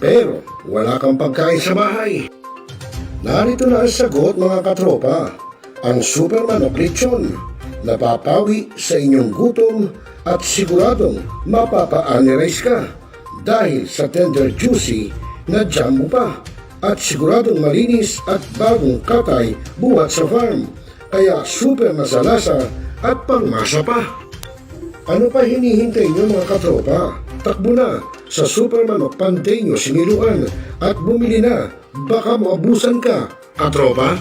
pero wala kang pagkain sa bahay. Narito na ang sagot mga katropa, ang super manok lechon. Napapawi sa inyong gutom at siguradong mapapa-analyze ka dahil sa tender juicy na jam mo pa at siguradong malinis at bagong katay buhat sa farm. Kaya super masalasa at pangmasa pa. Ano pa hinihintay niyo mga katropa? Takbo na sa Super Manok Panteño Siniluan at bumili na. Baka maabusan ka, katropa.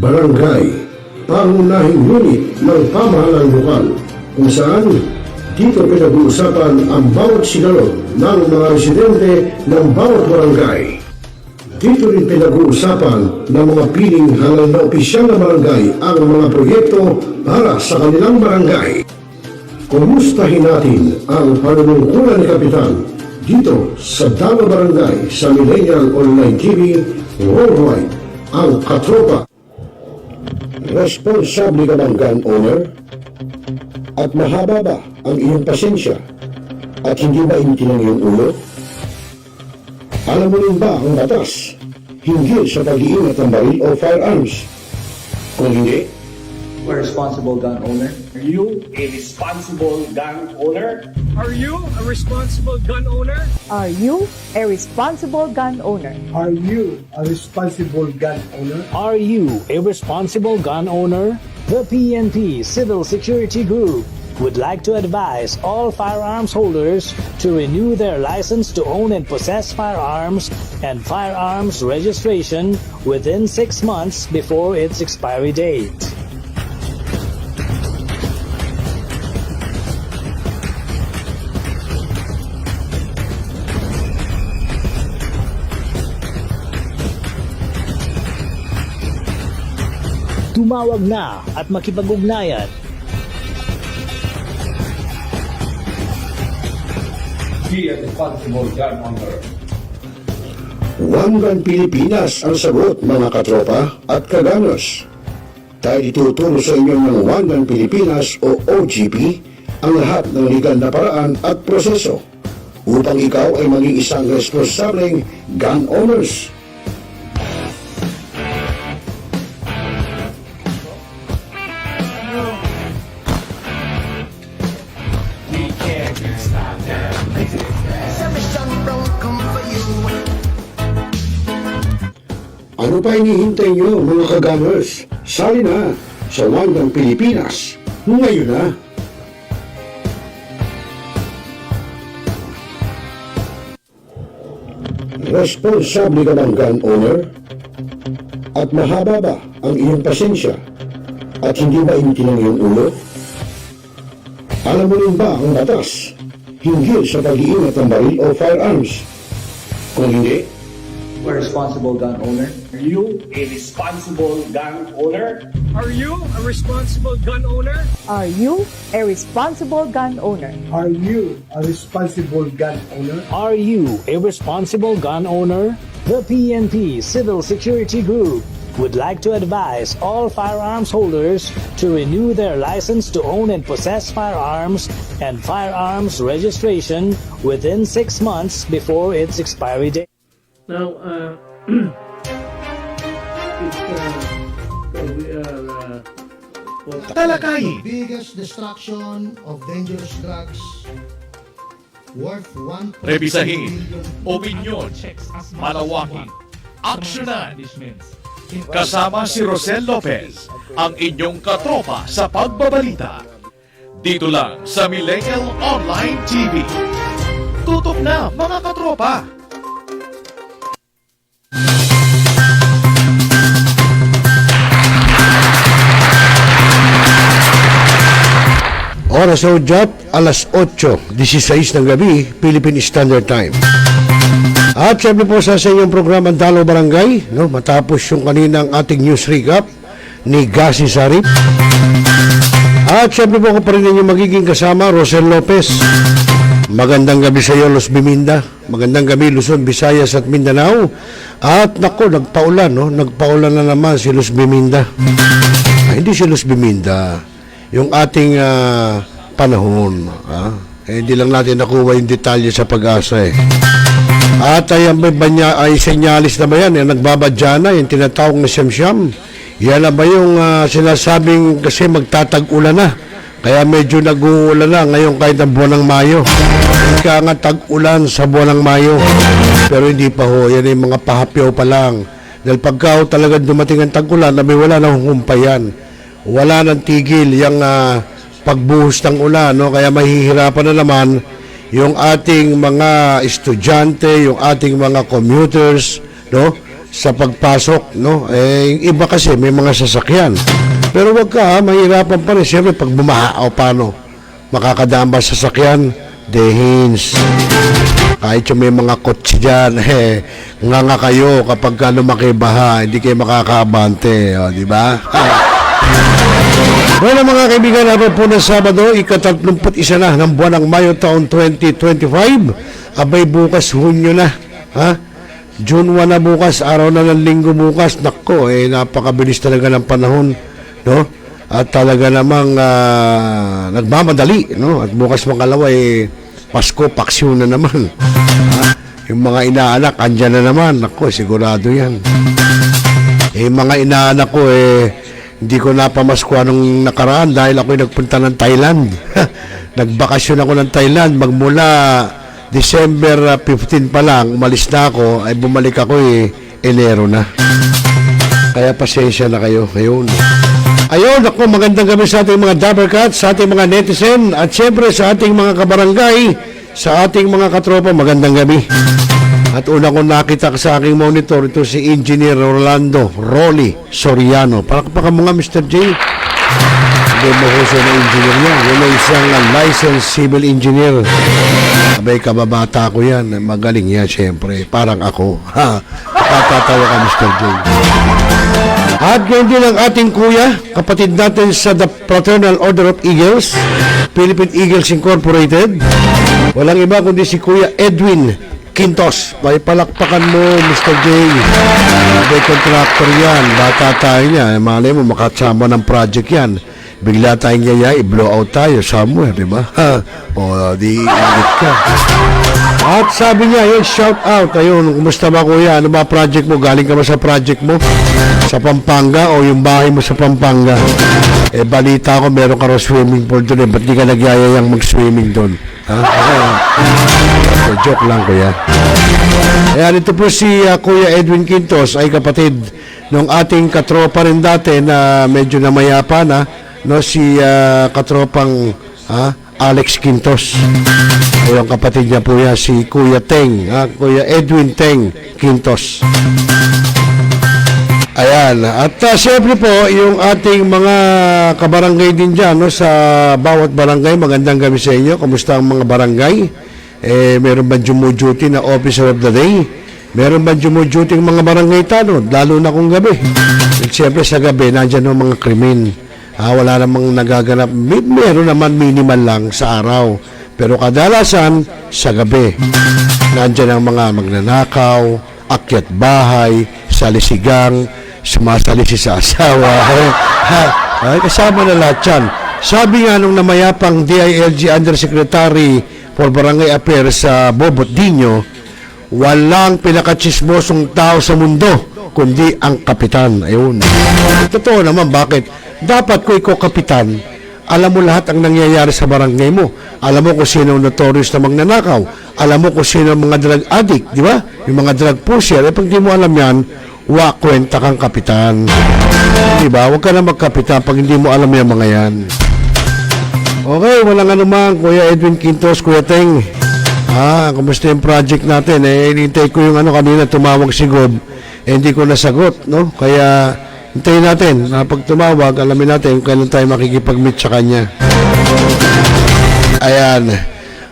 barangay, pangunahing unit ng pamahalaan lokal kung saan dito pinag-uusapan ang bawat sinalot ng mga residente ng bawat barangay. Dito rin pinag-uusapan ng mga piling halal na opisyal na barangay ang mga proyekto para sa kanilang barangay. Kumustahin natin ang panunungkulan ni Kapitan dito sa Dalo Barangay sa Millennial Online TV Worldwide, ang Katropa. Responsable ka bang gun owner? At mahaba ba ang iyong pasensya? At hindi ba intinang iyong ulo? Alam mo rin ba ang batas hinggil sa pag-iingat ng baril o firearms? Kung hindi, A responsible gun owner. Are you a responsible gun owner? Are you a responsible gun owner? Are you a responsible gun owner? Are you a responsible gun owner? Are you a responsible gun owner? The PNP Civil Security Group would like to advise all firearms holders to renew their license to own and possess firearms and firearms registration within 6 months before its expiry date. Tumawag na at makipag-ugnayan. Be a responsible gun owner. One Gun Pilipinas ang sagot, mga katropa at kaganos. Tayo ituturo sa inyo ng One Gun Pilipinas o OGP ang lahat ng legal na paraan at proseso upang ikaw ay maging isang responsableng gun owners. Ano pa hinihintay nyo, mga kagamers? Sali na sa One Gun Pilipinas ngayon na. Responsable ka bang gun owner? At mahaba ba ang iyong pasensya? At hindi ba intinang iyong ulo? Alam mo rin ba ang batas hinggil sa pag-iingat ng baril o firearms? Kung hindi, A responsible gun owner. Are you a responsible gun owner? Are you a responsible gun owner? Are you a responsible gun owner? Are you a responsible gun owner? Are you a responsible gun owner? The PNP Civil Security Group would like to advise all firearms holders to renew their license to own and possess firearms and firearms registration within 6 months before its expiry date. Now, Talakayin. Biggest destruction of dangerous drugs worth 1. Rebisahin, opinyon, malawakin, aksyonan. Kasama si Rosel Lopez, ang inyong katropa sa pagbabalita. Dito lang sa Millennial Online TV. Tutok na, mga katropa! oras sa udyat, alas 8:16 ng gabi, Philippine Standard Time. At syempre po sa inyong programa Dalo Barangay, no, matapos yung kaninang ating news recap ni Gasi Sarip. At syempre po ako pa rin inyong magiging kasama, Rosel Lopez. Magandang gabi sa iyo, Los Biminda. Magandang gabi, Luzon, Visayas at Mindanao. At nako, nagpaulan, no? Nagpaulan na naman si Los Biminda. Hindi si Los Biminda. Yung ating panahon. Hindi lang natin nakuha yung detalye sa Pag-asa eh. At ayan ba niya ay senyalis na ba yan? Yung nagbabadya na, yung tinatawag na siyam-siyam. Yan na ba yung sinasabing kasi magtatag-ulan na? Kaya medyo nag-uulan na ngayon kahit ang buwan ng Mayo. Kaya nga tag-ulan sa buwan ng Mayo. Pero hindi pa ho, yan yung mga pahapyaw pa lang. Dahil pagka talagang dumating ang tag-ulan, wala na hukumpayan. Wala nang tigil yung pagbuhos ng ulan, no? Kaya mahihirapan na naman yung ating mga estudyante, yung ating mga commuters, no? Sa pagpasok, no? Yung iba kasi may mga sasakyan. Pero wag ka, mahirapan pa rin. Siyempre, pag bumaha o paano, makakadaan ba sasakyan? Dehins. Kahit yung may mga kotse dyan, nga kayo kapag lumaki baha, hindi kayo makakabante, di ba? Bueno mga kaibigan, araw po ng Sabado, ika-31 na ng buwan ng Mayo taon 2025. Abay bukas, Hunyo na. Ha? June 1 na bukas, araw na ng linggo bukas. Nako, napakabilis talaga ng panahon. No? At talaga namang nagmamadali. No? At bukas makalawa, Pasko, paksyon na naman. Ha? Yung mga inaanak, andyan na naman. Nako, sigurado yan. Mga inaanak ko, hindi ko napamaskwa nung nakaraan dahil ako'y nagpunta ng Thailand. Nagbakasyon ako ng Thailand. Magmula December 15 pa lang, umalis na ako, ay bumalik ako Enero na. Kaya pasensya na kayo. Ayun, ako, magandang gabi sa ating mga Dabbercats, sa ating mga netizen, at syempre sa ating mga kabarangay, sa ating mga katropa, magandang gabi. At una kong nakita sa aking monitor, ito si Engineer Rolando Rolly Soriano. Palakpakan mo nga, Mr. J. Hindi mo huso na engineer yan. Yun ay isang licensed civil engineer. Abay, kababata ko yan. Magaling yan, syempre. Parang ako. Patatawa ka, Mr. J. At ngayon din ang ating kuya, kapatid natin sa The Fraternal Order of Eagles, Philippine Eagles Incorporated. Walang iba kundi si Kuya Edwin Quintos. May palakpakan mo, Mr. J. May contractor yan. Bata tayo niya. Malay mo, makasama ng project yan. Bigla tayong yaya, i-blow out tayo somewhere, di ba? O, di ingat ka. At sabi niya, yun, shout out. Ayun, kumusta ba kuya? Ano ba project mo? Galing ka ba sa project mo? Sa Pampanga o yung bahay mo sa Pampanga? Balita ko, meron ka raw swimming pool doon. Ba't di ka nagyayayang mag-swimming doon? Joke lang, kuya. Ayan, ito po si Kuya Edwin Quintos ay kapatid ng ating katropa rin dati na medyo namayapa na, no, si katropang Alex Quintos. Ayun, kapatid niya po yan, si Kuya Teng, Kuya Edwin Teng Quintos. Ayan, at siyempre po, yung ating mga kabarangay din dyan, no, sa bawat barangay, magandang gabi sa inyo. Kamusta ang mga barangay? Meron ba dumuduty na officer of the day? Meron ba dumuduty ang mga barangay tanod? Lalo na kung gabi. At siyempre sa gabi, nandyan ang mga krimen. Wala namang nagaganap. Meron naman minimal lang sa araw. Pero kadalasan, sa gabi. Nandyan ang mga magnanakaw, akyat bahay, salisigang, sumasalisi sa asawa. Ay, kasama na lahat yan. Sabi nga nung namayapang DILG Undersecretary for Barangay Affairs sa Bobot Dino, walang pinakachismosong tao sa mundo kundi ang kapitan. Ayun. Totoo naman, bakit? Dapat ko ikaw kapitan, alam mo lahat ang nangyayari sa barangay mo. Alam mo kung sino ang notorious na magnanakaw. Alam mo kung sino ang mga drug addict, di ba? Yung mga drug pusher. Pag di mo alam yan, kwenta kang kapitan. Di ba? Huwag ka na magkapitan pag hindi mo alam yung mga yan. Okay, walang anuman, Kuya Edwin Quintos, Kuya Teng. Kumusta yung project natin? Hinintay ko yung kanina, tumawag si Gob. Hindi ko nasagot, no? Kaya, hintayin natin. Pag tumawag, alamin natin kung kailan tayo makikipag-meet sa kanya. Ayan.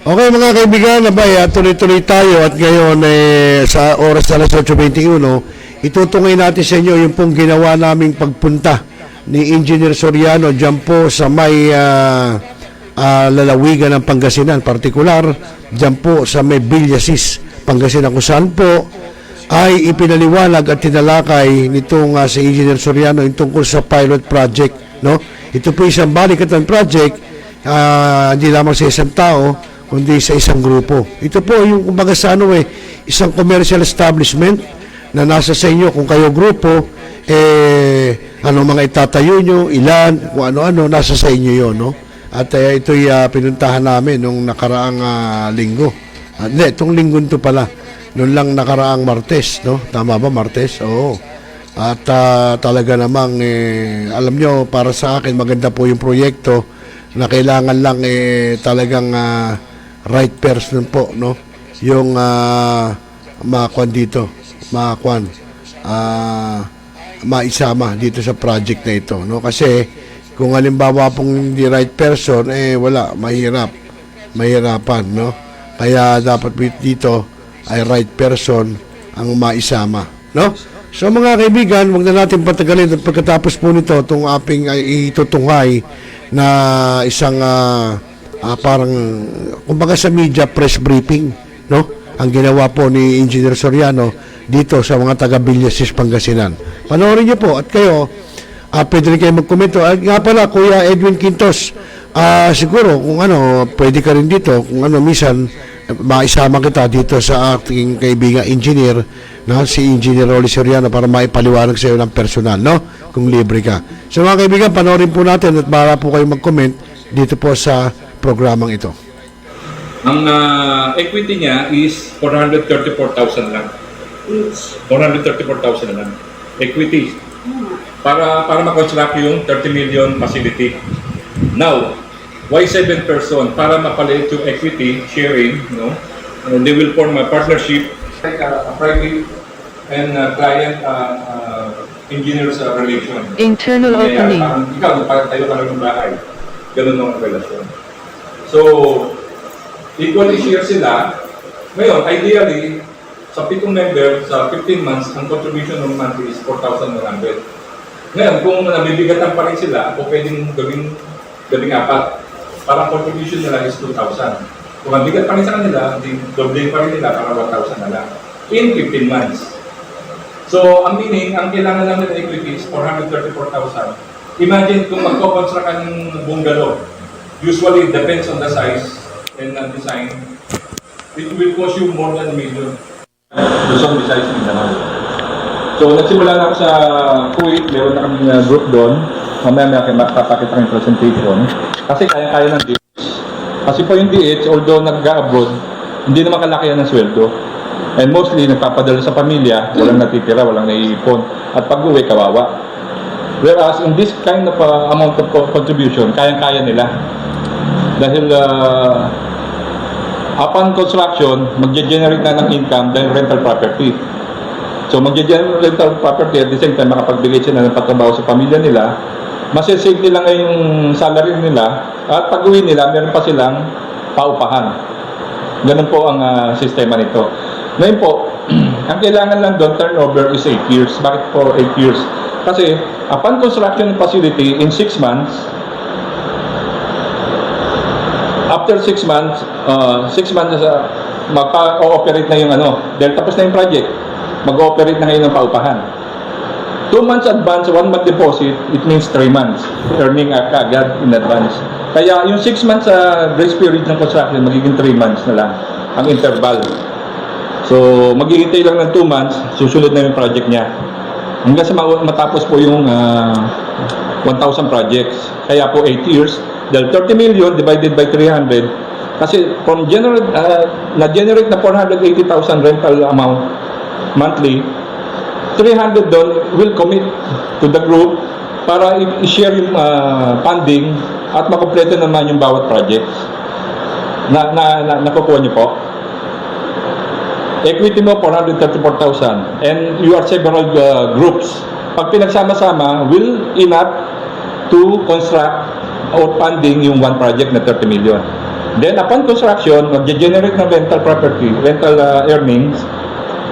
Okay, mga kaibigan, tuloy-tuloy tayo. At ngayon, sa oras na 8:21, itutungay natin sa inyo yung pong ginawa naming pagpunta ni Engineer Soriano dyan po sa may lalawigan ng Pangasinan, partikular dyan po sa may Villasis, Pangasinan, kung saan po ay ipinaliwanag at tinalakay nitong si Engineer Soriano yung tungkol sa pilot project, no? Ito po isang balikatan project, hindi lamang sa isang tao kundi sa isang grupo. Ito po yung kumbaga sa isang commercial establishment na nasa sa inyo kung kayo grupo, ano mga itatayo nyo, ilan, kung ano-ano, nasa sa inyo yun, no? At ito'y pinuntahan namin nung nakaraang linggo. Hindi, itong linggo ito pala. Noon lang nakaraang Martes, no? Tama ba, Martes? Oo. At talaga namang, alam nyo, para sa akin, maganda po yung proyekto na kailangan lang talagang right person po, no? Yung makuan dito, maisama dito sa project na ito, no? Kasi kung halimbawa pong hindi right person, wala, mahirapan, no? Kaya dapat dito ay right person ang maisama, no? So mga kaibigan, wag na natin patagalin at pagkatapos po nito itong aping itutunghay na isang parang kumbaga sa media press briefing, no? Ang ginawa po ni Engineer Soriano dito sa mga taga Villasis, Pangasinan. Panoorin niyo po at kayo pwede rin kayo magkomento. Nga pala, Kuya Edwin Quintos, siguro kung pwede ka rin dito, kung minsan maisama kita dito sa ating kaibigan engineer na si Engineer Rolly Soriano para maipaliwanag sa iyo ng personal, no? Kung libre ka. So mga kaibigan, panoorin po natin at para po kayo mag-comment dito po sa programang ito. Ang equity niya is 434,000 lang. 434,000 lang. Equity. Para ma-construct yung 30 million facility. Now, why 7 person? Para mapaliit yung equity sharing, no? And they will form a partnership, like a private and client engineers relation. Internal opening. Ikaw, tayo ka ng bahay. Ganun ang relasyon. So, equally share sila. Ngayon, ideally, sa 7 member, sa 15 months, ang contribution ng monthly is 4,100. Ngayon, kung nabibigatan pa rin sila, o pwedeng gawing apat, parang contribution nila is 2,000. Kung mabigat pa rin sa kanila, doble pa rin nila para 1,000 na lang. In 15 months. So, ang meaning, ang kailangan lang nila equity is 434,000. Imagine kung magko-construct ka ng bungalow. Usually, it depends on the size and the design. It will cost you more than $1 million. Luzon, Visayas, Mindanao. So, nagsimula na ako sa Kuwait. Meron na kami group doon. Mamaya kayo makapakita ng presentation. Kasi kaya-kaya ng DH. Kasi po yung DH, although nag-abroad, hindi naman kalaki yan ng sweldo. And mostly, nagpapadala sa pamilya, walang natitira, walang naiipon. At pag-uwi, kawawa. Whereas, in this kind of amount of contribution, kaya-kaya nila. Dahil upon construction, mag-generate na ng income dahil rental property. So, mag-generate rental property at the same time, makapagbigay sila ng pagtrabaho sa pamilya nila. Masisave nila ngayon yung salary nila at pag-uwi nila, meron pa silang paupahan. Ganun po ang sistema nito. Ngayon po, ang kailangan lang doon, turnover is 8 years. Bakit po 8 years? Kasi, upon construction ng facility, in 6 months, after 6 months, 6 months mag-ooperate na yung dahil tapos na yung project, mag-ooperate na ngayon ng paupahan. 2 months advance, 1 month deposit, it means 3 months earning agad in advance. Kaya yung 6 months grace period ng construction, magiging 3 months na lang ang interval. So, maghihintay lang ng 2 months, susunod na yung project niya. Hanggang sa matapos po yung 1,000 projects. Kaya po 8 years, dahil 30 million divided by 300, kasi from na-generate na 480,000 rental amount monthly, 300 doon will commit to the group para i-share yung funding at makompleto naman yung bawat projects. Nakukuha niyo po? Equity mo 434,000 and you are several groups. Pag pinagsama-sama, will enough to construct or funding yung one project na 30 million. Then upon construction, mag-generate ng rental property, rental earnings,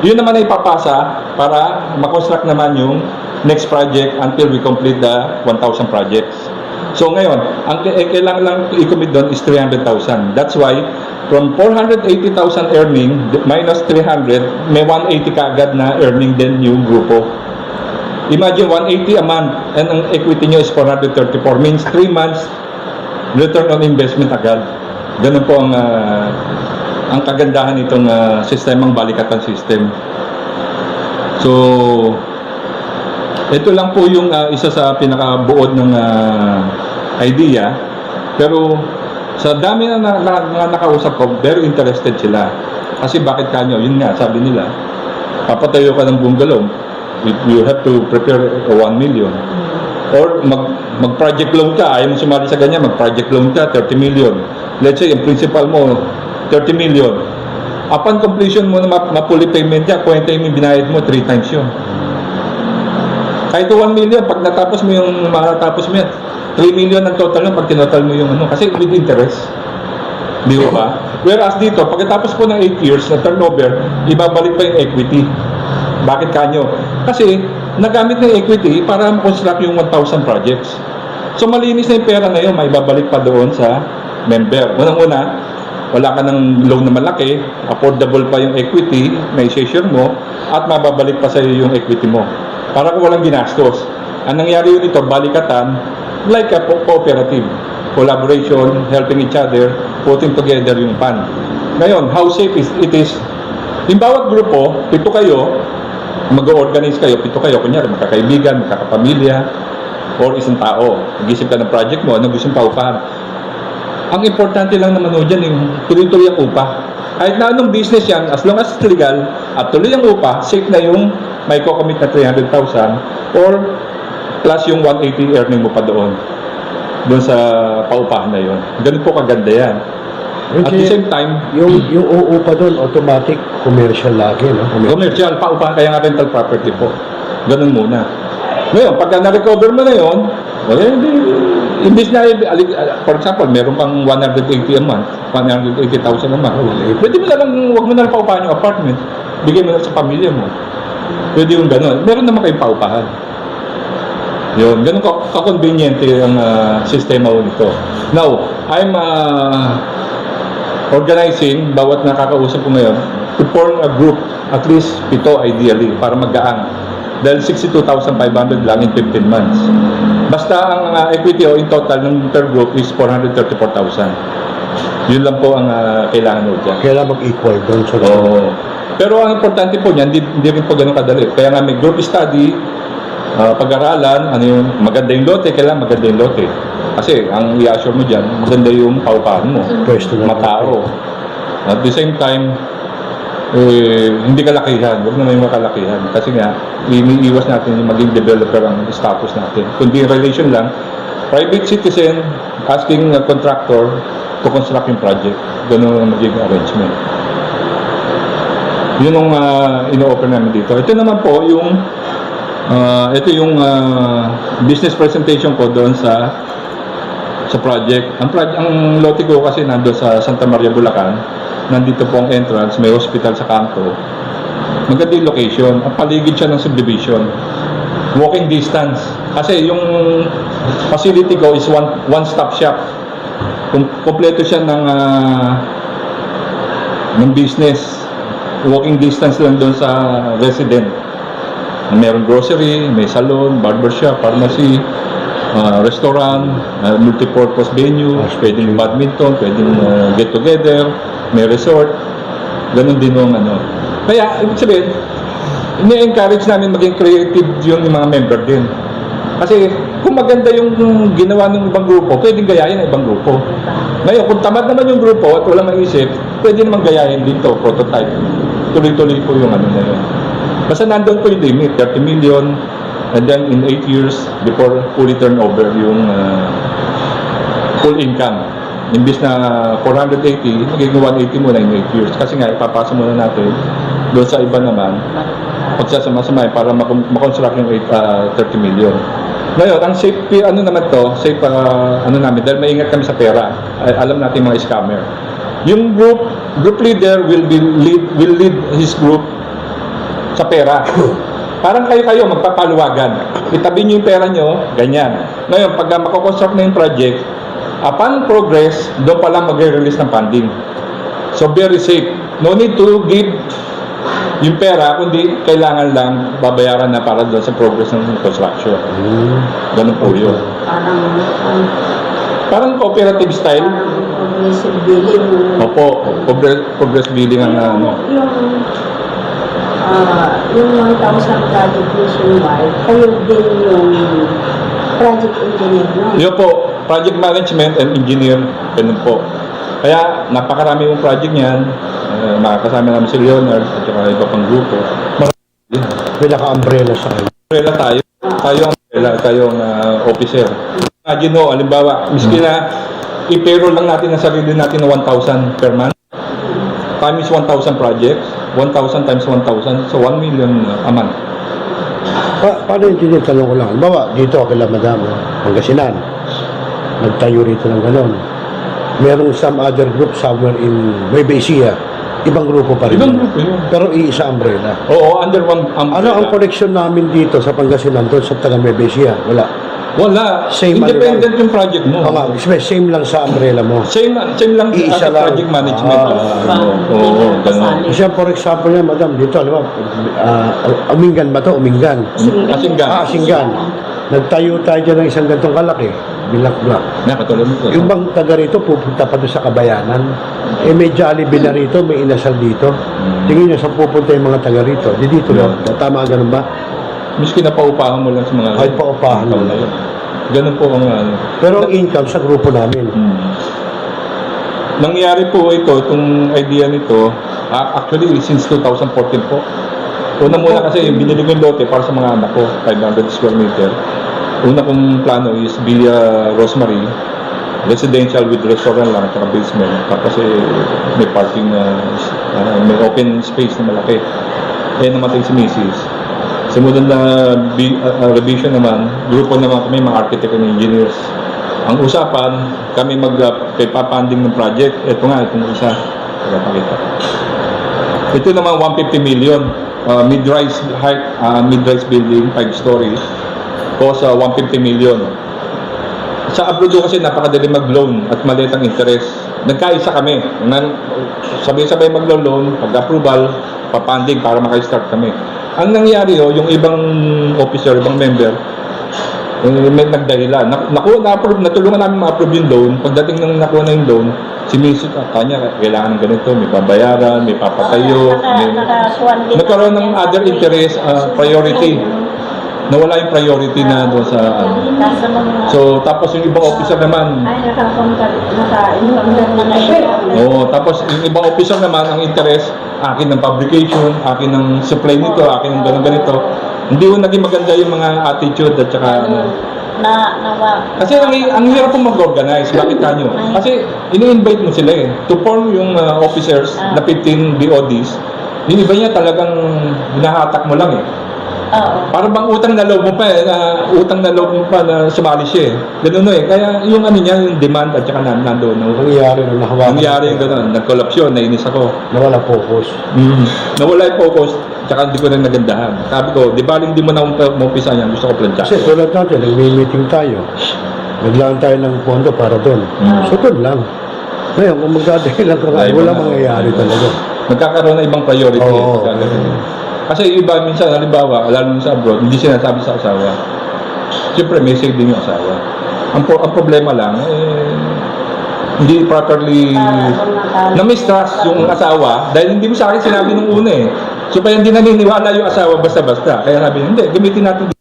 yun naman ay ipapasa para makonstruct naman yung next project until we complete the 1,000 projects. So ngayon, ang kailangan lang i-commit doon is 300,000. That's why, from 480,000 earning minus 300, may 180 kaagad na earning din yung grupo. Imagine 180 a month and ang equity nyo is 434, means 3 months return on investment agad. Ganun po ang kagandahan nitong sistemang balikatan system. So, ito lang po yung isa sa pinakabuod ng idea. Pero sa dami na nakausap ko, very interested sila. Kasi bakit kanyo? Yun nga, sabi nila, papatayo ka ng bungalow, you have to prepare 1 million. Or mag-project loan ka, ayaw mo sumali sa ganyan, mag-project loan ka, 30 million. Let's say, yung principal mo, 30 million. Upon completion mo na mapuli payment niya, kwenta yung binayad mo, 3 times yun. Kahit 1 million, pag natapos mo yung matatapos mo yan, 3 million ang total nun pag tinotal mo yung kasi with interest. Di ba? Whereas dito, pagkatapos po ng 8 years na turnover, ibabalik pa yung equity. Bakit kanyo? Kasi nagamit ng equity para ma-construct yung 1,000 projects. So malinis na yung pera na yun, may babalik pa doon sa member. Unang-una, wala ka ng loan na malaki, affordable pa yung equity na i-share mo, at mababalik pa sa iyo yung equity mo. Para kung walang ginastos. Ang nangyari yun ito, balikatan, like a cooperative. Collaboration, helping each other, putting together yung fund. Ngayon, how safe it is, yung bawat grupo, 7 kayo, mag-organize kayo, 7 kayo, kunyari, magkakaibigan, magkakapamilya, or isang tao. Mag-isip ka ng project mo, anong gusto mong paupahan. Ang importante lang naman o dyan, yung tuloy-tuloy ang upa. Kahit na anong business yan, as long as it's legal, at tuloy ang upa, safe na yung may co-commit na 300,000 or plus yung 180 earning mo pa doon sa paupahan na yun. Ganun po kaganda yan. At the same time, Yung uupa doon, automatic, commercial lagi, no? commercial, paupahan, kaya nga rental property po. Ganun muna. Ngayon, pagka na-recover mo na yun, imbis na, for example, meron pang 180 a month, 180,000 a month. Pwede mo na lang, huwag mo na lang paupahan yung apartment. Bigay mo na sa pamilya mo. Pwede yung gano'n. Meron naman kayong paupahan. Yun, ganun ka-conveniente ang sistema mo nito. Now, I'm organizing, bawat nakakausap ko ngayon, to form a group, at least 7 ideally, para maggaan. Dahil 62,500 lang in 15 months. Basta ang equity in total ng per group is 434,000. Yun lang po ang kailangan mo dyan. Kailangan mag-equal doon sa Pero ang importante po niyan, hindi rin po ganun kadali. Kaya nga may group study, pag-aralan, ano yung maganda yung lote, kailangan maganda yung lote. Kasi ang i-assure mo dyan, maganda yung paupahan mo. Pwesto na matao. At the same time, hindi kalakihan. Huwag naman yung makalakihan. Kasi nga, iniiwas natin yung maging developer ang status natin. Kundi relation lang, private citizen asking a contractor to construct yung project. Ganun ang magiging arrangement. Yun ang ino-offer namin dito. Ito naman po yung business presentation ko doon sa project. Ang lote ko kasi nandoon sa Santa Maria, Bulacan. Nandito po ang entrance, may hospital sa kanto. Maganda yung location. Ang paligid siya ng subdivision. Walking distance. Kasi yung facility ko is one-stop shop. Kompleto siya ng business. Walking distance lang doon sa resident. Mayroong grocery, may salon, barbershop, pharmacy, restaurant, multi-purpose venue, pwedeng badminton, pwedeng get together, may resort, ganun din yung Kaya, ibig sabihin, ini-encourage namin maging creative yung mga member din. Kasi, kung maganda yung ginawa ng ibang grupo, pwedeng gayahin ng ibang grupo. Ngayon, kung tamad naman yung grupo at walang maisip, pwede naman gayahin din to, prototype. Tuloy-tuloy po yung na yun. Basta nandun po yung limit, 30 million, and then in 8 years, before fully turn over yung full income. Imbis na 480, magiging 180 muna in 8 years. Kasi nga, ipapasa muna natin doon sa iba naman, pagsasama-sama para makonstruct yung 30 million. Ngayon, ang safe, naman to, safe, namin, dahil maingat kami sa pera. Alam natin mga scammer. Yung group leader will lead his group sa pera. Parang kayo magpapaluwagan. Itabi nyo yung pera nyo, ganyan. Ngayon, pag makakonstruct na yung project, upon progress, doon pa lang magre-release ng funding. So, very safe. No need to give yung pera, kundi kailangan lang babayaran na para doon sa progress ng construction. Ganun po yun. Parang cooperative style. Progressive billing. Opo, progress billing ang Yung 1,000 project nationwide, kayo din yung project engineer, no? Yun po, project management and engineer, ganun po. Kaya napakarami yung project niyan, makakasama namin si Leonard at saka iba pang grupo. May naka-umbrella sa kayo. Umbrella tayo. Tayo ang officer. Imagine mo, halimbawa, miski na i-payroll lang natin ang sarili natin na 1,000 per month. Time is 1,000 projects. 1,000 times 1,000, so 1 million a month. Paano yung tanong ko lang? Halimbawa, dito kila Madam, Pangasinan. Nagtayo rito ng gano'n. Merong some other group somewhere in Nueva Ecija Ibang grupo pa rin. Ibang grupo yun. Pero iisa umbrella. Oo, under one Ano ang connection namin dito sa Pangasinan doon sa taga Nueva Ecija? Wala. Wala. Same Independent ano lang. yung project mo. Oo nga, same lang sa umbrella mo. Same lang Iisa sa lang. project management. Oo, ganun. Kasi for example yan, madam, dito, alam mo, Umingan ba to? Umingan. Asinggan. Asinggan. Nagtayo tayo dyan ng isang gantong kalaki. Bilak-blak. Nakatulad mo to. Yung bang taga rito, pupunta pa doon sa Kabayanan. Eh, may Jollibee na rito, may inasal dito. Tingin nyo saan pupunta yung mga taga rito. Di dito lang. Tama ganun ba? Miski na paupahan mo lang sa mga... Kahit paupahan mo lang. Ganun po ang ano. Pero ang income sa grupo namin. Nangyari po itong idea nito, actually since 2014 po. Una muna kasi binili ko yung lote para sa mga anak ko, 500 square meter. Una kong plano is Villa Rosemary, residential with restaurant lang, at basement. Tapos may parking, may open space na malaki. Namatay si Mrs. Sumunod na revision naman, grupo naman kami, mga architect and engineers. Ang usapan, kami magpapanding ng project. Itong isa. Pakita. Ito naman 150 million. Mid-rise height, mid-rise building, 5 stories. Cost 150 million. Sa abroad kasi napakadali mag-loan at maliit ang interest. Nagkaisa kami. Sabay-sabay mag-loan, pag-approval, papanding para maka-start kami. Ang nangyari yung ibang officer, ibang member, may nagdahilan. Natulungan namin ma-approve yung loan. Pagdating ng nakuha na yung loan, si Mrs. kanya kailangan ng ganito, may pabayaran, may papatayo, nagkaroon ng other interest, priority. Nawala yung priority na doon sa So, tapos yung ibang officer naman, tapos yung ibang officer naman, ang interest, akin ng publication, akin ng supply nito, akin ng ganito. Hindi ko naging maganda yung mga attitude at saka kasi ang hirap pong mag-organize. Bakit kanyo? Kasi ini-invite mo sila to form yung officers na 15 BODs. Yung iba niya talagang hinahatak mo lang Para bang utang na loob mo pa na sumali siya Ganun Kaya yung niya, yung demand at saka nandoon. Nangyari na nahawakan. Nangyari yung gano'n. Nag-collapse nainis ako. Nawala focus. Nawala yung focus, tsaka hindi ko rin nagandahan. Sabi ko, di baling di mo na umpisa yan, gusto ko plancha. Kasi tulad natin, nag-meeting tayo. Naglaan tayo ng pondo para doon. So doon lang. Ngayon, kung magdadahilan ka wala mangyayari talaga. Magkakaroon na ibang priority. Oo. Kasi iba minsan, halimbawa, lalo sa abroad, hindi sinasabi sa asawa. Siyempre, may say din yung asawa. Ang problema lang, hindi properly na-mistrust yung asawa dahil hindi mo sa akin sinabi nung una So, kaya hindi naniniwala yung asawa basta-basta. Kaya sabi, hindi, gamitin natin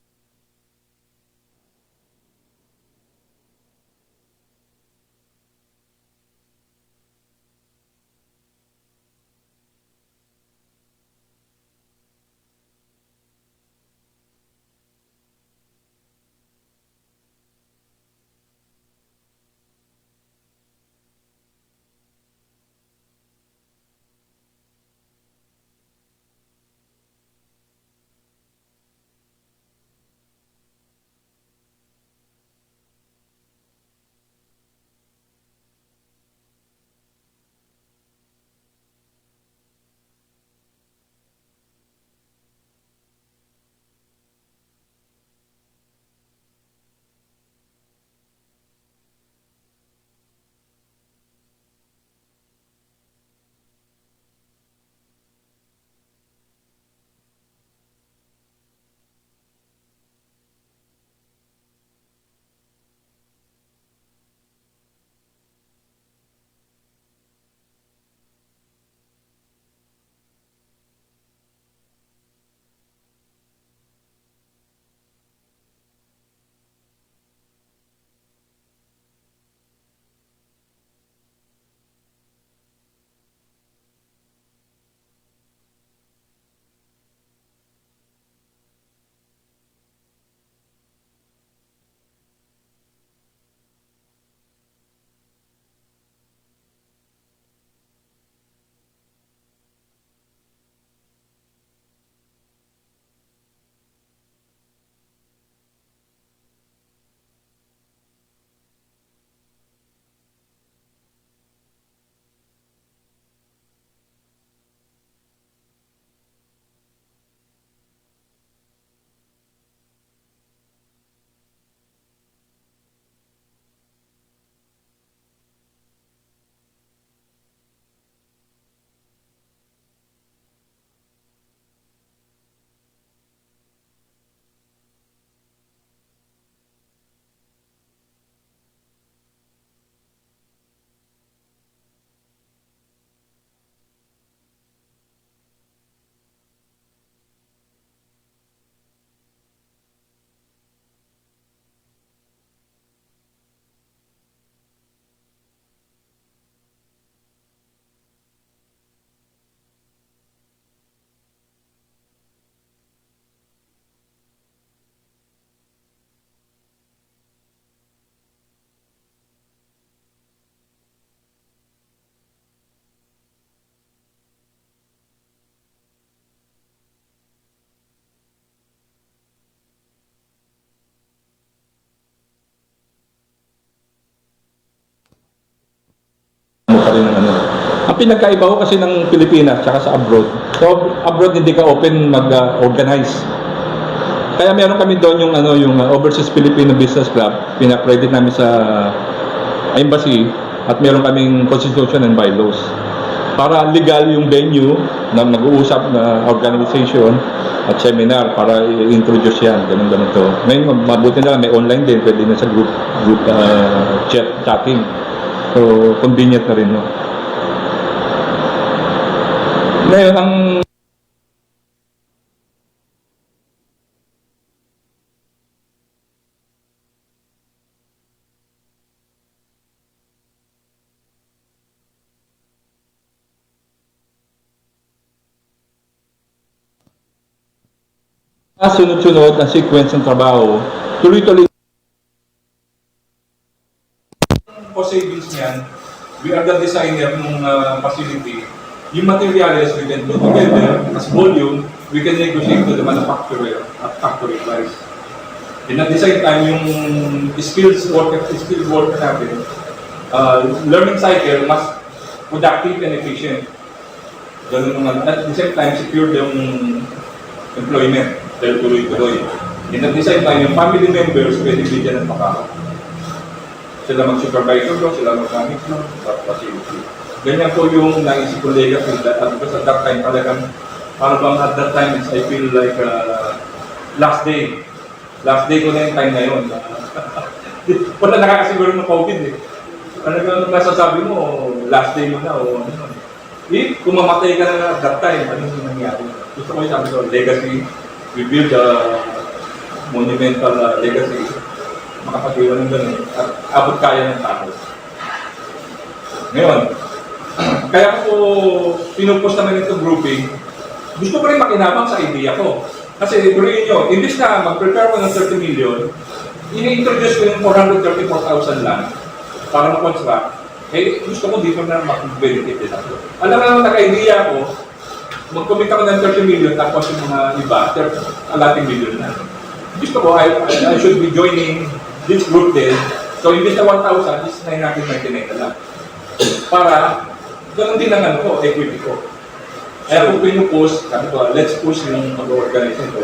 pinagkaiba ko kasi ng Pilipinas tsaka sa abroad. So, abroad hindi ka open mag-organize. Kaya meron kami doon yung Overseas Filipino Business Club, pina-credit namin sa embassy at meron kaming constitution and bylaws. Para legal yung venue na mag-uusap na organization at seminar para i-introduce yan, ganun to. Ngayon, mabuti na lang, may online din, pwede na sa group chatting. So, convenient na rin, no? Ngayon, ang sunod-sunod na sequence ng trabaho, tuloy-tuloy. Cost savings niyan, we are the designer ng facility. Yung materials we can put together as volume, we can negotiate to the manufacturer at factory price. And at the same time, yung skilled worker natin, learning cycle mas productive and efficient. Ganun naman. At the same time, secure yung employment. Dahil tuloy-tuloy. And at the same time, yung family members pwede bigyan ng pakao. Sila mag-supervisor doon, sila mag-mechanic doon, sa facility. Ganyan po yung naisip ko legacy. Because at that time, talagang, parang bang at that time, I feel like last day. Last day ko na yung time na yun. Wala nakakasiguro ng COVID eh. Ano masasabi mo, last day mo na o ano. Kung mamatay ka na at that time, ano yung nangyari? Gusto ko yung sabi ko, legacy. We build a monumental legacy, makapag-iwan ng ganun, at abot kaya ng tao. Ngayon, kaya ko pinupos naman itong grouping, gusto ko rin makinabang sa idea ko. Kasi tuloy nyo, imbis na mag-prepare ko ng 30 million, ini-introduce ko yung 434,000 lang para ma-construct, gusto ko dito na mag-benefit din ako. Alam mo naman, naka-idea ko, mag-commit ako ng 30 million tapos yung mga iba, 30 million na. Gusto ko, I should be joining this group din. So, imbis na 1,000, is 999 na lang. Para, ganun din ang ano ko, equity ko. Kaya kung pinupush, sabi ko, let's push yung mag-organize ito.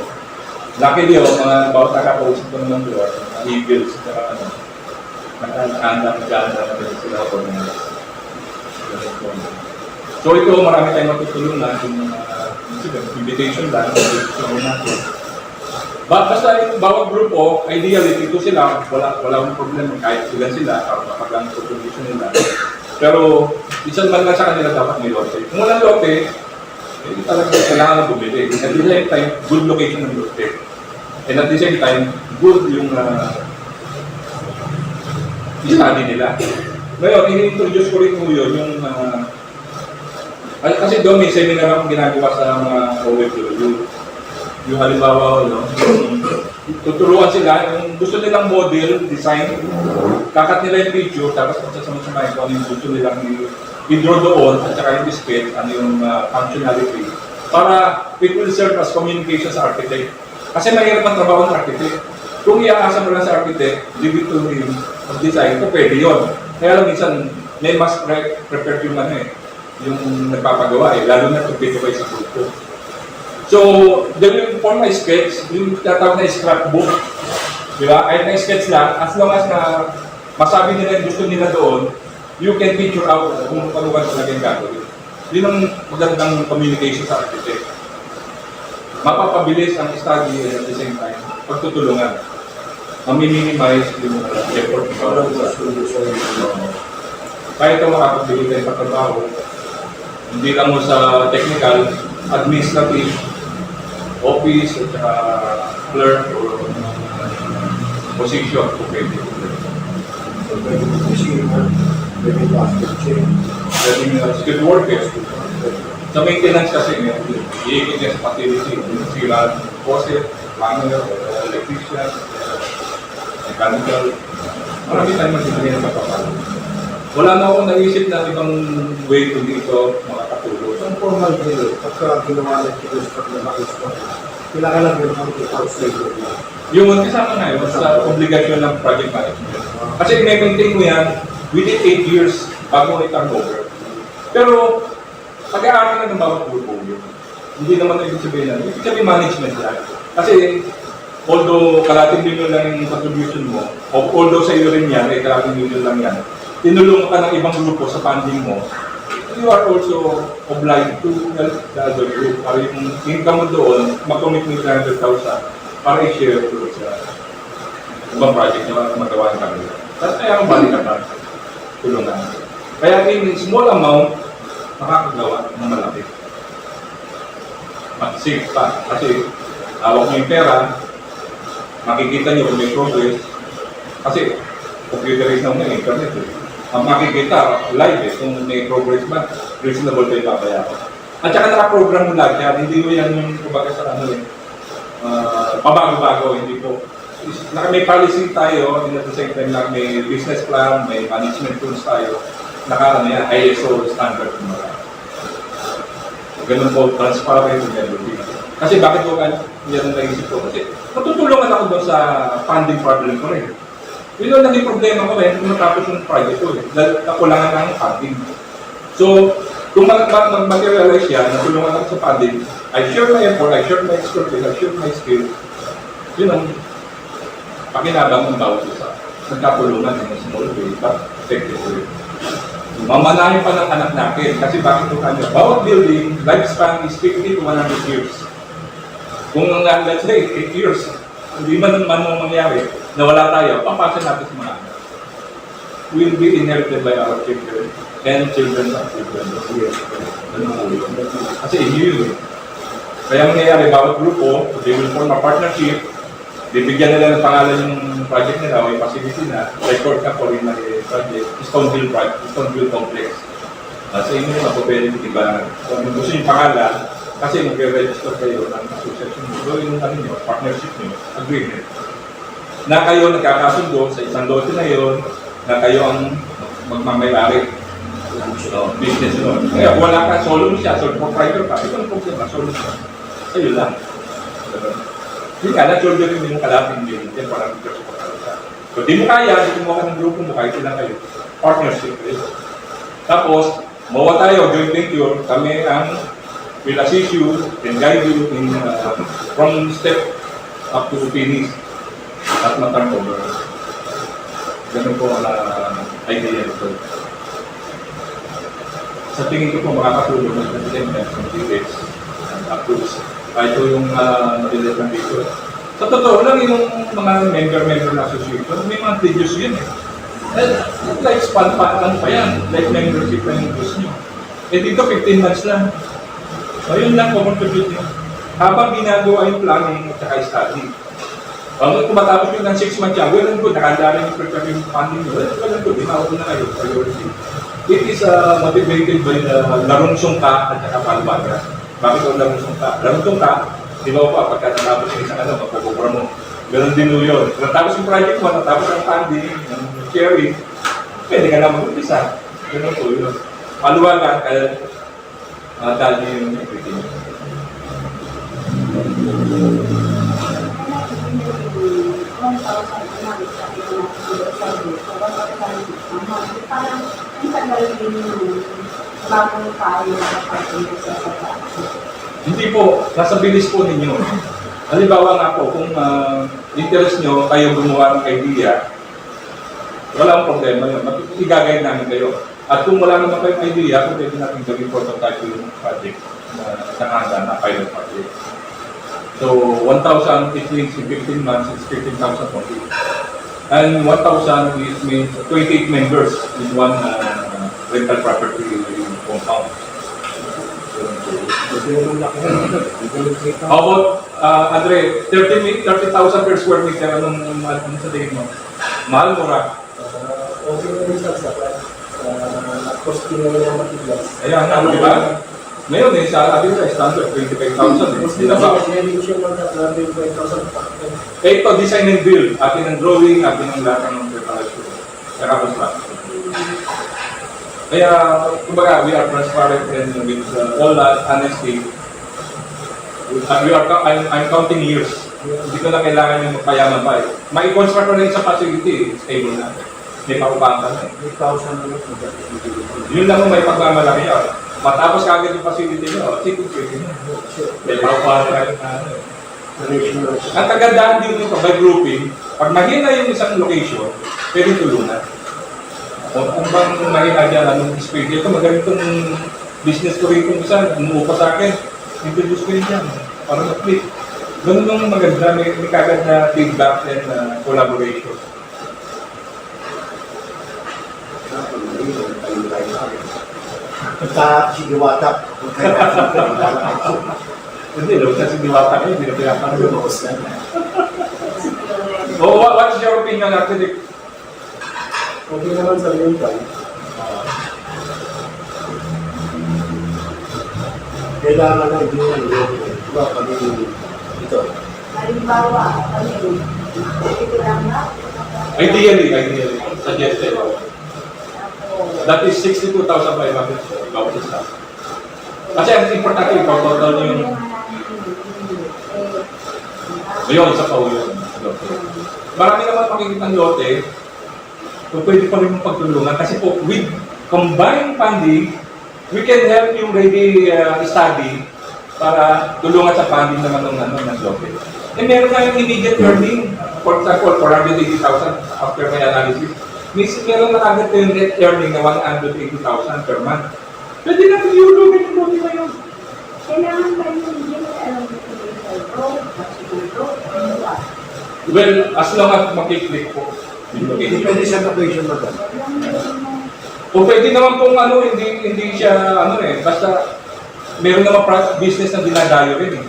Luckily, mga bawat nakapausap ko naman doon, mga eagles, nakahanda sila ako ng so ito, marami tayong matutulungan yung invitation lang, natin. Basta yung bawat grupo, ideally, dito sila, wala akong problema kahit sila, para mapaglang contribution nila. Pero, isang man lang sa kanila dapat may lote. Kung walang lote, talagang kailangan na bumili. At the same time, good location ng lote. And at the same time, good yung study nila. Ngayon, ini-introduce ko rin yung kasi doon may seminar akong ginagawa sa mga OFW. Yung halimbawa, tuturuan sila, yung gusto nilang model, design, kakat nila yung picture, tapos magsasama-sama kung ano yung gusto nilang i-draw doon, at saka yung display, ano yung functionality, para it will serve as communication sa architect. Kasi mahirap ang trabaho ng architect. Kung iaasa mo lang sa architect, leave it to him, mag-design, ito pwede yun. Kaya lang minsan, may mas prepared yung yung nagpapagawa lalo na pag-pituway sa grupo. So, they will form a sketch, yung tatawag na scrapbook. Di ba? Kahit na sketch lang, as long as na masabi nila yung gusto nila doon, you can picture out kung ano ka talaga yung gagawin. Yun ang magandang communication sa architect. Mapapabilis ang study at the same time, pagtutulungan. Mami-minimize yung effort. Kahit ito makapagbili tayo sa trabaho, hindi lang mo sa technical, administrative, office, at saka clerk, or position, okay. Skilled workers. Sa maintenance kasi, iikot niya sa facility, sila, faucet, planner, electrician, mechanical. Marami tayong magiging ng kapapalo. Wala na akong naisip na ibang way to dito makakatulog. Ang formal din, pagka ginawa ng construct na mag-construct, kailangan lang yun ang outside. Yung kasama na yun sa obligasyon ng project management. Kasi may maintain mo yan within 8 years bago i-turn over. Pero, pag-aaral na ng bawat grupo yun. Hindi naman ibig sabihin na, ibig sabihin management yan. Kasi, although kalating milyon lang yung contribution mo, although sa iyo rin yan, kalating milyon lang yan, tinulungan ka ng ibang grupo sa funding mo, you are also obliged to help the other group. Para yung income mo doon, mag-commit mo 300,000 para i-share to sa ibang project na magawa ng kanila. Tapos kaya ang balik ka tulungan. Kaya in small amount, makakagawa ng malaki. At safe pa. Kasi hawak nyo yung pera, makikita nyo kung may progress. Kasi computerized na yung internet. Ang makikita live kung may progress ba, reasonable kayo papayaran. At saka naka-program mo lahat yan, hindi mo yan yung kumbaga sa ano pabago-bago, hindi po. May policy tayo, at the same time may business plan, may management tools tayo, naka yan, ISO standard. Ganun po, transparent and everything. Kasi bakit ko yan ang naisip ko? Kasi matutulungan ako doon sa funding problem ko rin. Yun ang naging problema ko rin kung matapos yung project ko dahil kakulangan ng funding. So, kung mag-materialize yan, natulungan ako sa funding, I share my effort, I share my expertise, I share my skill. Yun ang pakinabang ng bawat isa. Nagkatulungan in a small way, but effective way. Mamanahin pa ng anak natin kasi bakit ito kanya? Bawat building, lifespan is 50 to 100 years. Kung let's say 8 years, hindi man mangyari na wala tayo, papasa natin sa mga anak. Will be inherited by our children and children of children. Kasi yun. Kaya mangyayari, bawat grupo, they will form a partnership, bibigyan nila ng pangalan yung project nila o yung facility na, record ka po rin na project, Stoneville Project, Stoneville Complex. Sa inyo yung mapapwede diba? Kung gusto yung pangalan, kasi mag-register kayo ng association mo, gawin yung ano nyo, partnership nyo, agreement. Na kayo nagkakasundo sa isang lote na yun, na kayo ang magmamayari ng business nyo. Kaya wala ka, solo siya, sole proprietor ka, ito ang problema, solo siya. Sa'yo lang. Hindi ka, na-solve rin yung kalaping din, yan parang picture sa pagkakita. So, di mo kaya, di mo ka ng grupo mo, kahit ilang kayo. Partnership kayo. Tapos, mawa tayo, joint venture, kami ang will assist you and guide you in from step up to finish at ma-turnover. Ganun po ang idea ito. Sa tingin ko po makakatulong ng president ng DX and approves. Ito yung matilit ng dito. Sa totoo lang, yung mga member na association, may mga tedious yun eh. Lifespan pa, ano pa yan? Life membership na yung gusto nyo. Eh dito, 15 months lang. So yun lang po contribute nyo. Habang ginagawa yung planning at saka study. Kung matapos yun ng 6 months yan, well and good, nakandala yung preparing funding nyo, well and good, inawag na kayo, priority. It is motivated by larong sungka at saka palbaga. Bakit ang larong sungka? Larong sungka, di ba pa, pagka natapos yung isang magpapapura mo. Ganon din yun. Natapos yung project mo, natapos ang funding, ang sharing, pwede ka na mag-umpisa. Ganon po yun. Paluwagan, kaya dahil yung everything. Hindi po, nasa bilis po ninyo. Halimbawa nga po, kung interest nyo, kayo gumawa ng idea, wala akong problema yun. Igagay namin kayo. At kung wala naman kayong idea, kung pwede natin gawin prototype yung project na pilot project. So, 1,000 it means in 15 months, it's 15,000 only. And 1,000 is means 28 members in one rental property compound. How about, Andre, 30,000 per square meter, anong sa tingin mo? Mahal, mura? Okay na rin sa costing na rin ang matigas. Ayan, di ba? Ngayon sa atin sa standard, 25,000. Di ba? Ito, design and build. Atin ang drawing, atin ang lahat ng preparation. Saka construction. Kaya, kumbaga, we are transparent and with all that honesty. I'm counting years. Hindi ko na kailangan yung magpayaman pa eh. Mai-construct na rin sa facility, stable na. May pakupangan na eh. 8,000 na lang. Yun lang ang may pagmamalaki yun. Matapos kagad yung facility nyo, sige, may pakupangan na rin na. Ang kagandaan din nito by grouping, pag mahina yung isang location, pwede tulungan. Kung bang mahina dyan, anong speed ito, magaling itong business ko rin itong isa, umuupa sa akin, introduce ko rin dyan, para mag-click. Ganun yung maganda, may kagad na feedback and collaboration. Pagka si Diwata, Hindi, lalo sa siniwata kayo, hindi na pinapanood. What's your opinion, Architect? okay naman sa yung time. Kailangan na hindi na diba, kami ito. Halimbawa, ito lang na. Ideally, suggested. That is 62,500 about this stuff. Kasi ang importante yung total yung ayun, isa pa yun. Marami naman makikita ng lote, so pwede pa rin mong pagtulungan kasi po with combined funding, we can help you ready study para tulungan sa funding naman ng lote. And meron na yung immediate earning, for example, 480,000 after my analysis. Meron na agad yung net earning na 180,000 per month. Pwede na yung lote na yun. Kailangan ba yung Well, as long as makiklik po. Depende sa location mo doon. O pwede naman pong hindi siya basta meron naman business na dinadayo rin eh.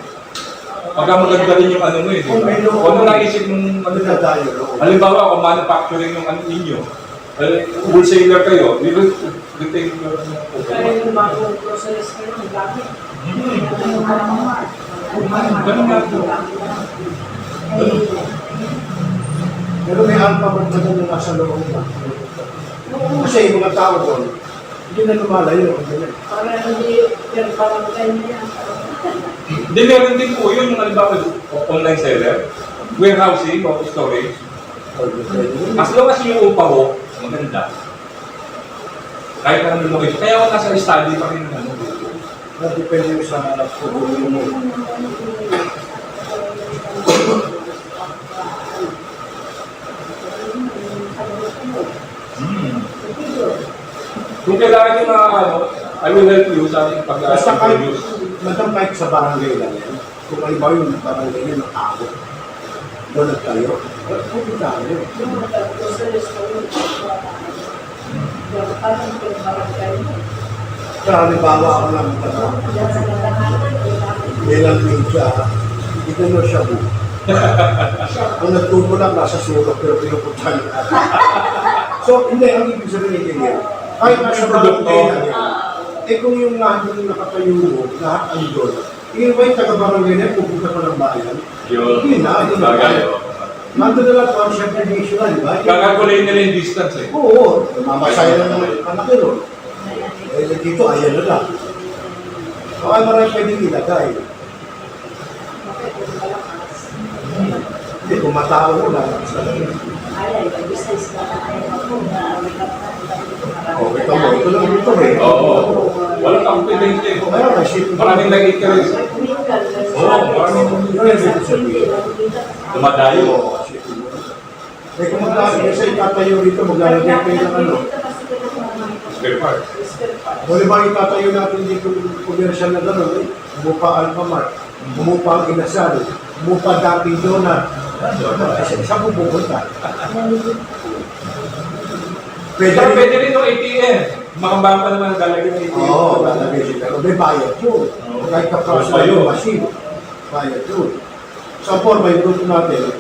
Pagka maganda rin yung mo eh. Kung ano naisip mong Dinadayo. halimbawa kung manufacturing yung ninyo, wholesaler kayo, you will take your yung bagong groceries kayo, ang gamit. ganun nga po. Pero may alphabet na doon na nasa loob na. Kasi yung mga tao doon, hindi na lumalayo. Para hindi, pero parang kayo na yan. Hindi, meron din po yun yung halimbawa online seller, warehousing o storage. As long as yung upa mo, maganda. Kahit na naman location. Kaya ako nasa study pa rin Depende sa pagbubulo mo. Kung kailangan nyo na I will help you sa Basta kahit, pag-produce. madam kahit sa barangay lang yan, kung halimbawa yung barangay yun, nakakot. Doon nagtayo. Pwede tayo. Yung mga groceries kayo, parang parang kayo. Kaya halimbawa ako lang ito. Ilang media, ito na siya po. Ang nagtubo lang nasa sulok pero pinupuntahan. So, hindi, ang ibig sabihin niya, kahit nasa barangay lang yan, kung yung lahat yung nakatayo mo, lahat ang doon, tingin ba yung taga-barangay na pupunta pa ng bayan? Hindi na, hindi na. Nandun na lang po ang siyempre national, di ba? Kakakulay nila yung distance eh. Oo, mamasaya lang ng anak yun. Dito, ayan na lang. Baka marami pwedeng ilagay. Hindi, kung matao mo lang. Okay, tama. Ito lang dito eh. Oo. Walang confidence eh. Maraming nag-interest. Oo, maraming dumadayo. Eh, kung maglalagay sa itatayo rito, maglalagay kayo ng ano? Spare parts. Muli ba itatayo natin dito commercial na gano'n eh? Umupa Alphamart, umupa ang Inasal, umupa dating donut. Saan po pupunta? Pero pwede rin yung ATM. Makambang pa naman lalagay ng ATM. Oo, lalagay sila. May bayad yun. Kahit kapras na yung machine, bayad yun. Sa forma yung grupo natin,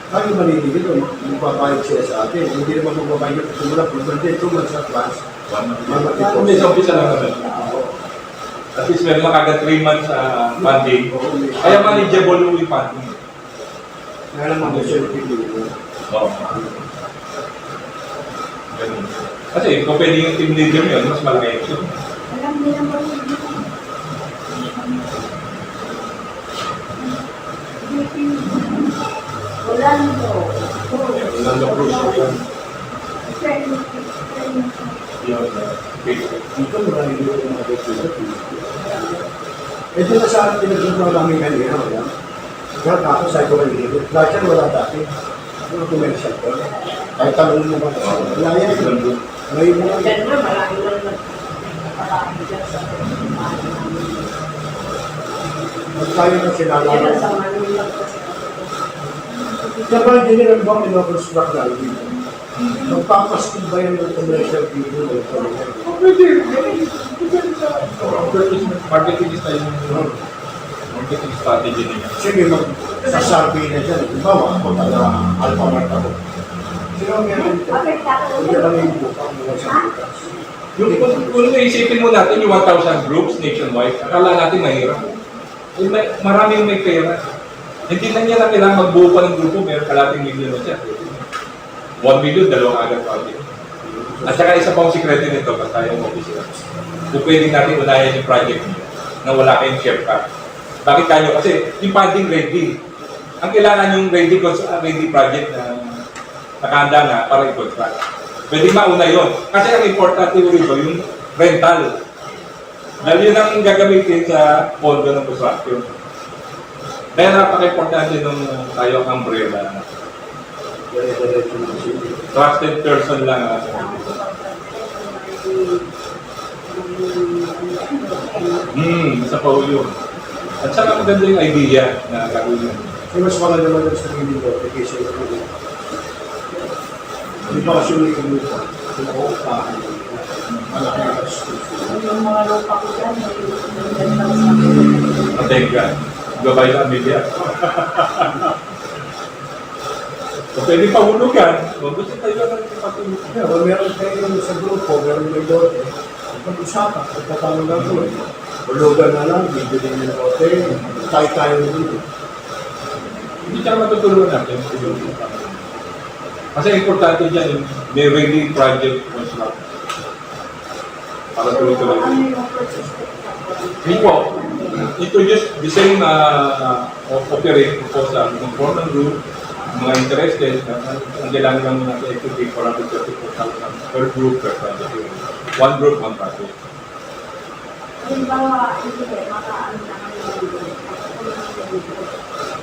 kami maniligi doon, magbabayad siya sa atin. Hindi naman magbabayad ito mula po. Hindi, 2 months advance. Hindi, sa umpisa lang naman. At least meron na kagad 3 months funding. Kaya manageable yung funding. Kaya naman, siya yung pili. Oo. Ganun. Kasi kung pwede yung team leader yun, mas malaki yun. Alam niya ba yun? Orlando. Orlando Cruz. Yun, Dito marami dito yung mga dito. Ito na sa akin pinagsunod namin kanina. Wala. Kaya ako sa ito kanina. Lahat yan wala dati. Ano commercial ko? Kahit tanong mo ba? Wala yan. Ngayon mo. Magkayo na sila. Kaya ba hindi nila ba pinakonstruct na dito? Magpapaskil ba yung commercial dito? marketing style yung marketing strategy niya. Sige, magsasabi na dyan. Bawa ako taga Alphamart ako. Sino ang meron dito? Hindi kami yung bukang mga sa bukas. Kung naisipin mo natin yung 1,000 groups nationwide, akala natin mahirap. Maraming may pera. Hindi na niya na kailangan magbuo pa ng grupo, meron kalating million na siya. 1 million, dalawang agad project. At saka isa pang sikreto nito, pag tayo mag-office. Kung pwede natin unahin yung project niyo na wala kayong share card. Bakit kanyo? Kasi yung funding ready. Ang kailangan yung ready project na nakahanda na para i-contract. Pwede mauna yun. Kasi ang importante rito yung rental. Dahil yun ang gagamitin sa pondo ng construction. Kaya napaka-importante nung tayo ang umbrella. Trusted person lang ang sa paulo. At saka maganda yung idea na gagawin yun. Mas maganda naman sa hindi ko, application ko. Hindi pa kasi ulit yung lupa. Kung ako upahan, malaki na kasi. Yung mga lupa ko dyan, Matengka. Gabay na media. So, pwede pahulugan. Gusto tayo lang ng patulog. Kung meron kayo sa grupo, meron may lote, pag-usapan, pagkatawag lang ko. Hulugan na lang, bibili niyo ng lote, tayo dito. Hindi siya matutulungan natin. Kasi importante dyan yung may ready project construct. Para tuloy-tuloy. Hindi po. Introduce the same operate proposal. Important group, mga interested, ang kailangan lang natin equity for 134,000 per group, per project. One group, one project. halimbawa, hindi makaano na kami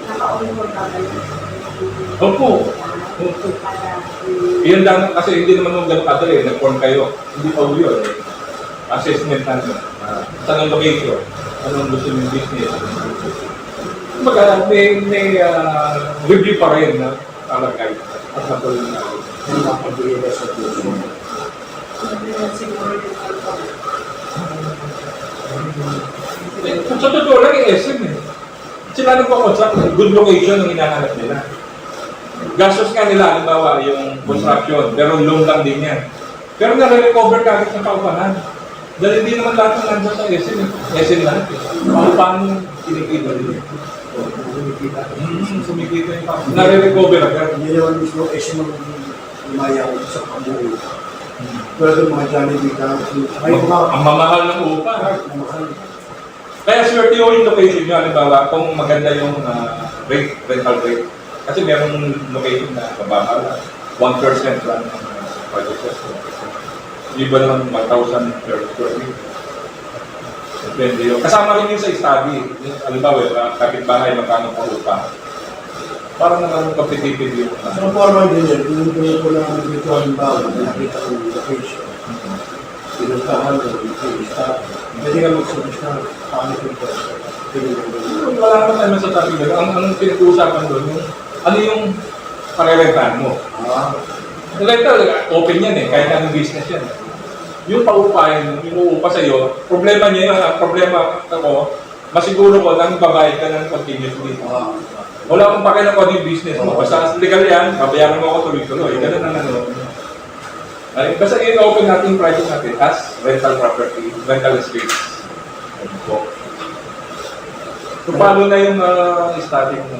naka-on-board ba kayo? Opo. Iyan lang kasi hindi naman nung gano'ng kadali, nag-form kayo. Hindi pa ulo yun. Assessment natin. Saan ang location? Anong gusto yung business? Kumbaga, may review pa rin na talagay at natuloy na natin. Yung mapag-iwi na sa puso. Sa totoo lang yung SM eh. Sila nagpa-construct, good location ang hinahanap nila. Gastos nga nila, halimbawa, yung construction, pero loan lang din yan. Pero nare-recover ka agad sa paupahan. Dahil hindi naman lahat ng nandun sa SM eh. SM lahat eh. Paupahan yung kinikita din. Sumikita yung paupahan. Nare-recover agad. Hindi naman mismo SM ang lumaya ko sa kabuo. Pero mga Jollibee ka, ang mamahal ng upa. Kaya swerte yung location nyo, halimbawa, kung maganda yung rental rate. Kasi merong location na kababa, 1% lang ang project cost. Iba naman 1,000 per square meter. Depende yun. Kasama rin yun sa study. Halimbawa, kapitbahay, magkano pa upa. Para naman competitive yung so, formal din yan. Pinuntunin ko lang ang dito halimbawa, nakita ko yung location. Pinuntahan ko, pinuntahan. Pwede ka mag-suggest na paano ito. Wala naman tayo sa topic doon. Ang pinag-uusapan doon, ano yung parerentahan mo? Rental, open yan eh, kahit anong business yan. Yung paupahin, yung uupa sa'yo, problema niya yun, ang problema ako, masiguro ko lang babayad ka ng continuously. Wala akong pakialam ko yung business mo. Basta legal yan, babayaran mo ako tuloy-tuloy. Ganun ang ano. Ay, basta i-open natin yung project natin as rental property, rental space. So, paano na yung static mo?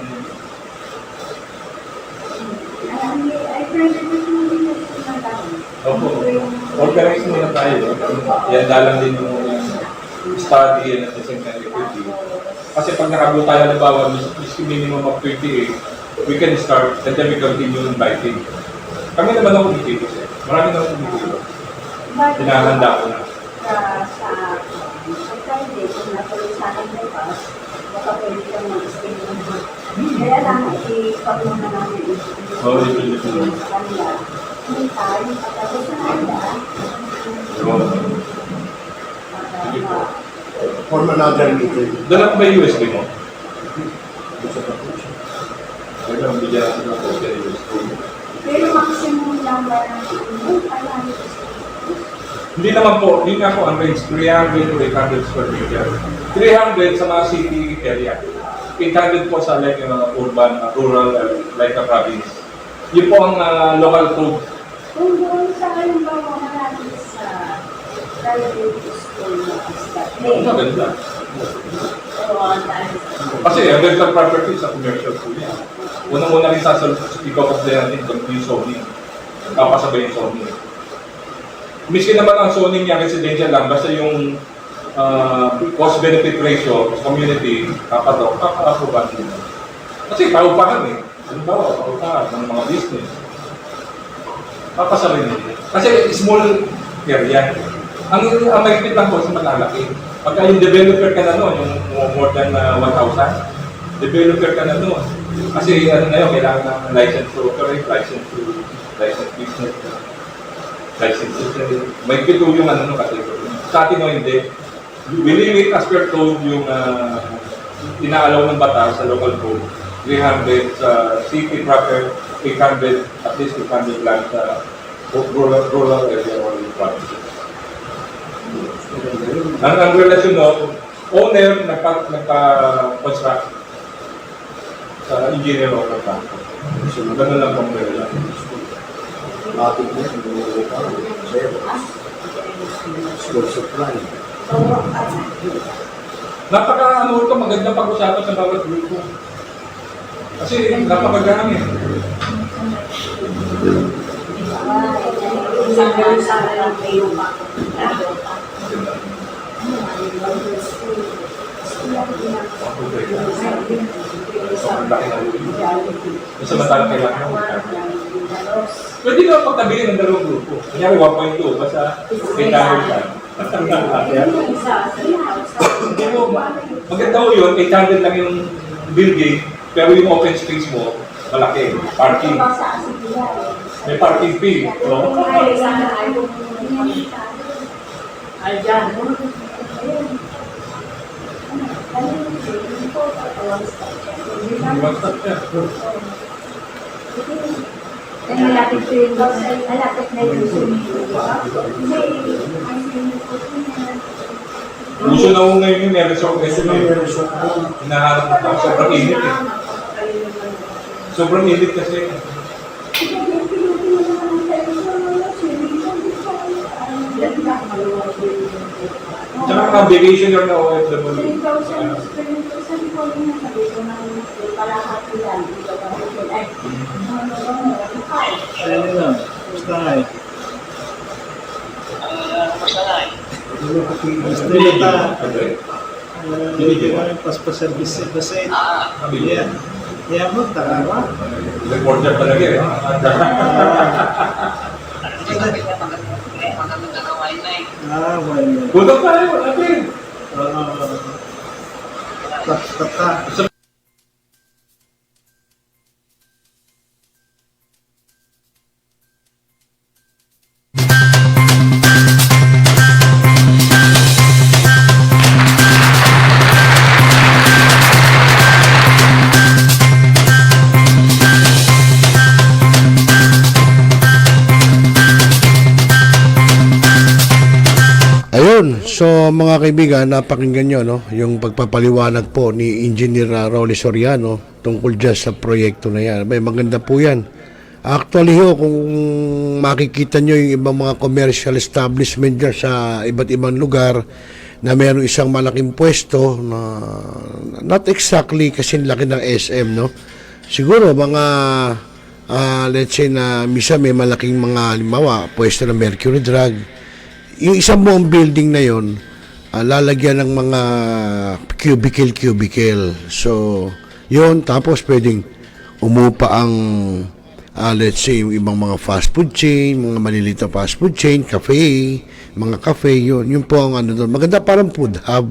Opo. Organize muna tayo. Yan dalang din yung study and at the same time equity. Kasi pag nakabuo tayo na bawa, minimum of 28, we can start and then we continue inviting. Kami naman ako dito. Marami na akong dito. Pinahanda ko na. Sa Friday, kung natuloy sa akin may pass, baka pwede kang mag-stay naman. Kaya lang, ipag-muna namin Oo, ipag-muna. sa kanila. Hindi tayo, pagkatapos na kanila, For another meeting. Dala ko ba yung USB mo? Kaya lang bigyan natin ng copy ng USB. pero maximum lang ba ng Hindi naman po, hindi nga po ang range, 300 to 800 square meter. 300 sa mga city area. 800 po sa like urban, rural, like a province. Yun po ang local code. kung doon sa halimbawa natin sa private school na Maganda. Kasi ang rental property sa commercial school yan. Unang-una rin ikaw-comply natin yung zoning. Kapasabay yung zoning. Miskin naman ang zoning niya residential lang, basta yung cost-benefit ratio sa community, kaka-aproban din. Kasi paupahan eh. Halimbawa, paupahan ng mga business. Papasabay nila. Kasi small area. Ang mahigpit lang po sa malalaki. Pagka yung developer ka na noon, yung more than 1,000, developer ka na noon. Kasi ano na yun, kailangan ng license to operate, license business, license system. Mahigpit po yung ano category. Sa atin o hindi, we limit as per code yung inaalaw ng batas sa local code. 300 sa city proper, 800, at least 800 lang sa rural area or provinces. Ang relasyon no, owner nagpa-construct sa engineer o contractor. So, ganun lang pong relasyon. Bakit mo, hindi ka, zero. School supply. Napaka-ano ito, magandang pag-usapan sa bawat grupo. Kasi napakagami. Samantalang kailangan mo. Pwede na pagtabihin ng dalawang grupo. Kanyari 1.2, basta 800 lang. Maganda ko yun, 800 lang yung building, pero yung open space mo, malaki. Parking. May parking fee. No? Gusto na ko ngayon yung resort kasi hinaharap na ako. Sobrang init eh. Sobrang init kasi. Tsaka ka vacationer na OFW. Pas-service kasi. Yeah. Yeah, mo talaga. Reporter talaga eh. Why not? Punta tayo, natin. Tata. So mga kaibigan, napakinggan nyo no, yung pagpapaliwanag po ni Engineer Rolly Soriano tungkol dyan sa proyekto na yan. May maganda po yan. Actually ho, kung makikita nyo yung ibang mga commercial establishment dyan sa iba't ibang lugar na mayroong isang malaking pwesto na not exactly kasi laki ng SM, no? Siguro mga let's say na misa may malaking mga halimbawa, pwesto ng Mercury Drug. Yung isang buong building na yon, lalagyan ng mga cubicle. So, yon tapos pwedeng umupa ang let's say, yung ibang mga fast food chain, mga maliliit na fast food chain, cafe, mga cafe, yun po ang ano doon. Maganda, parang food hub,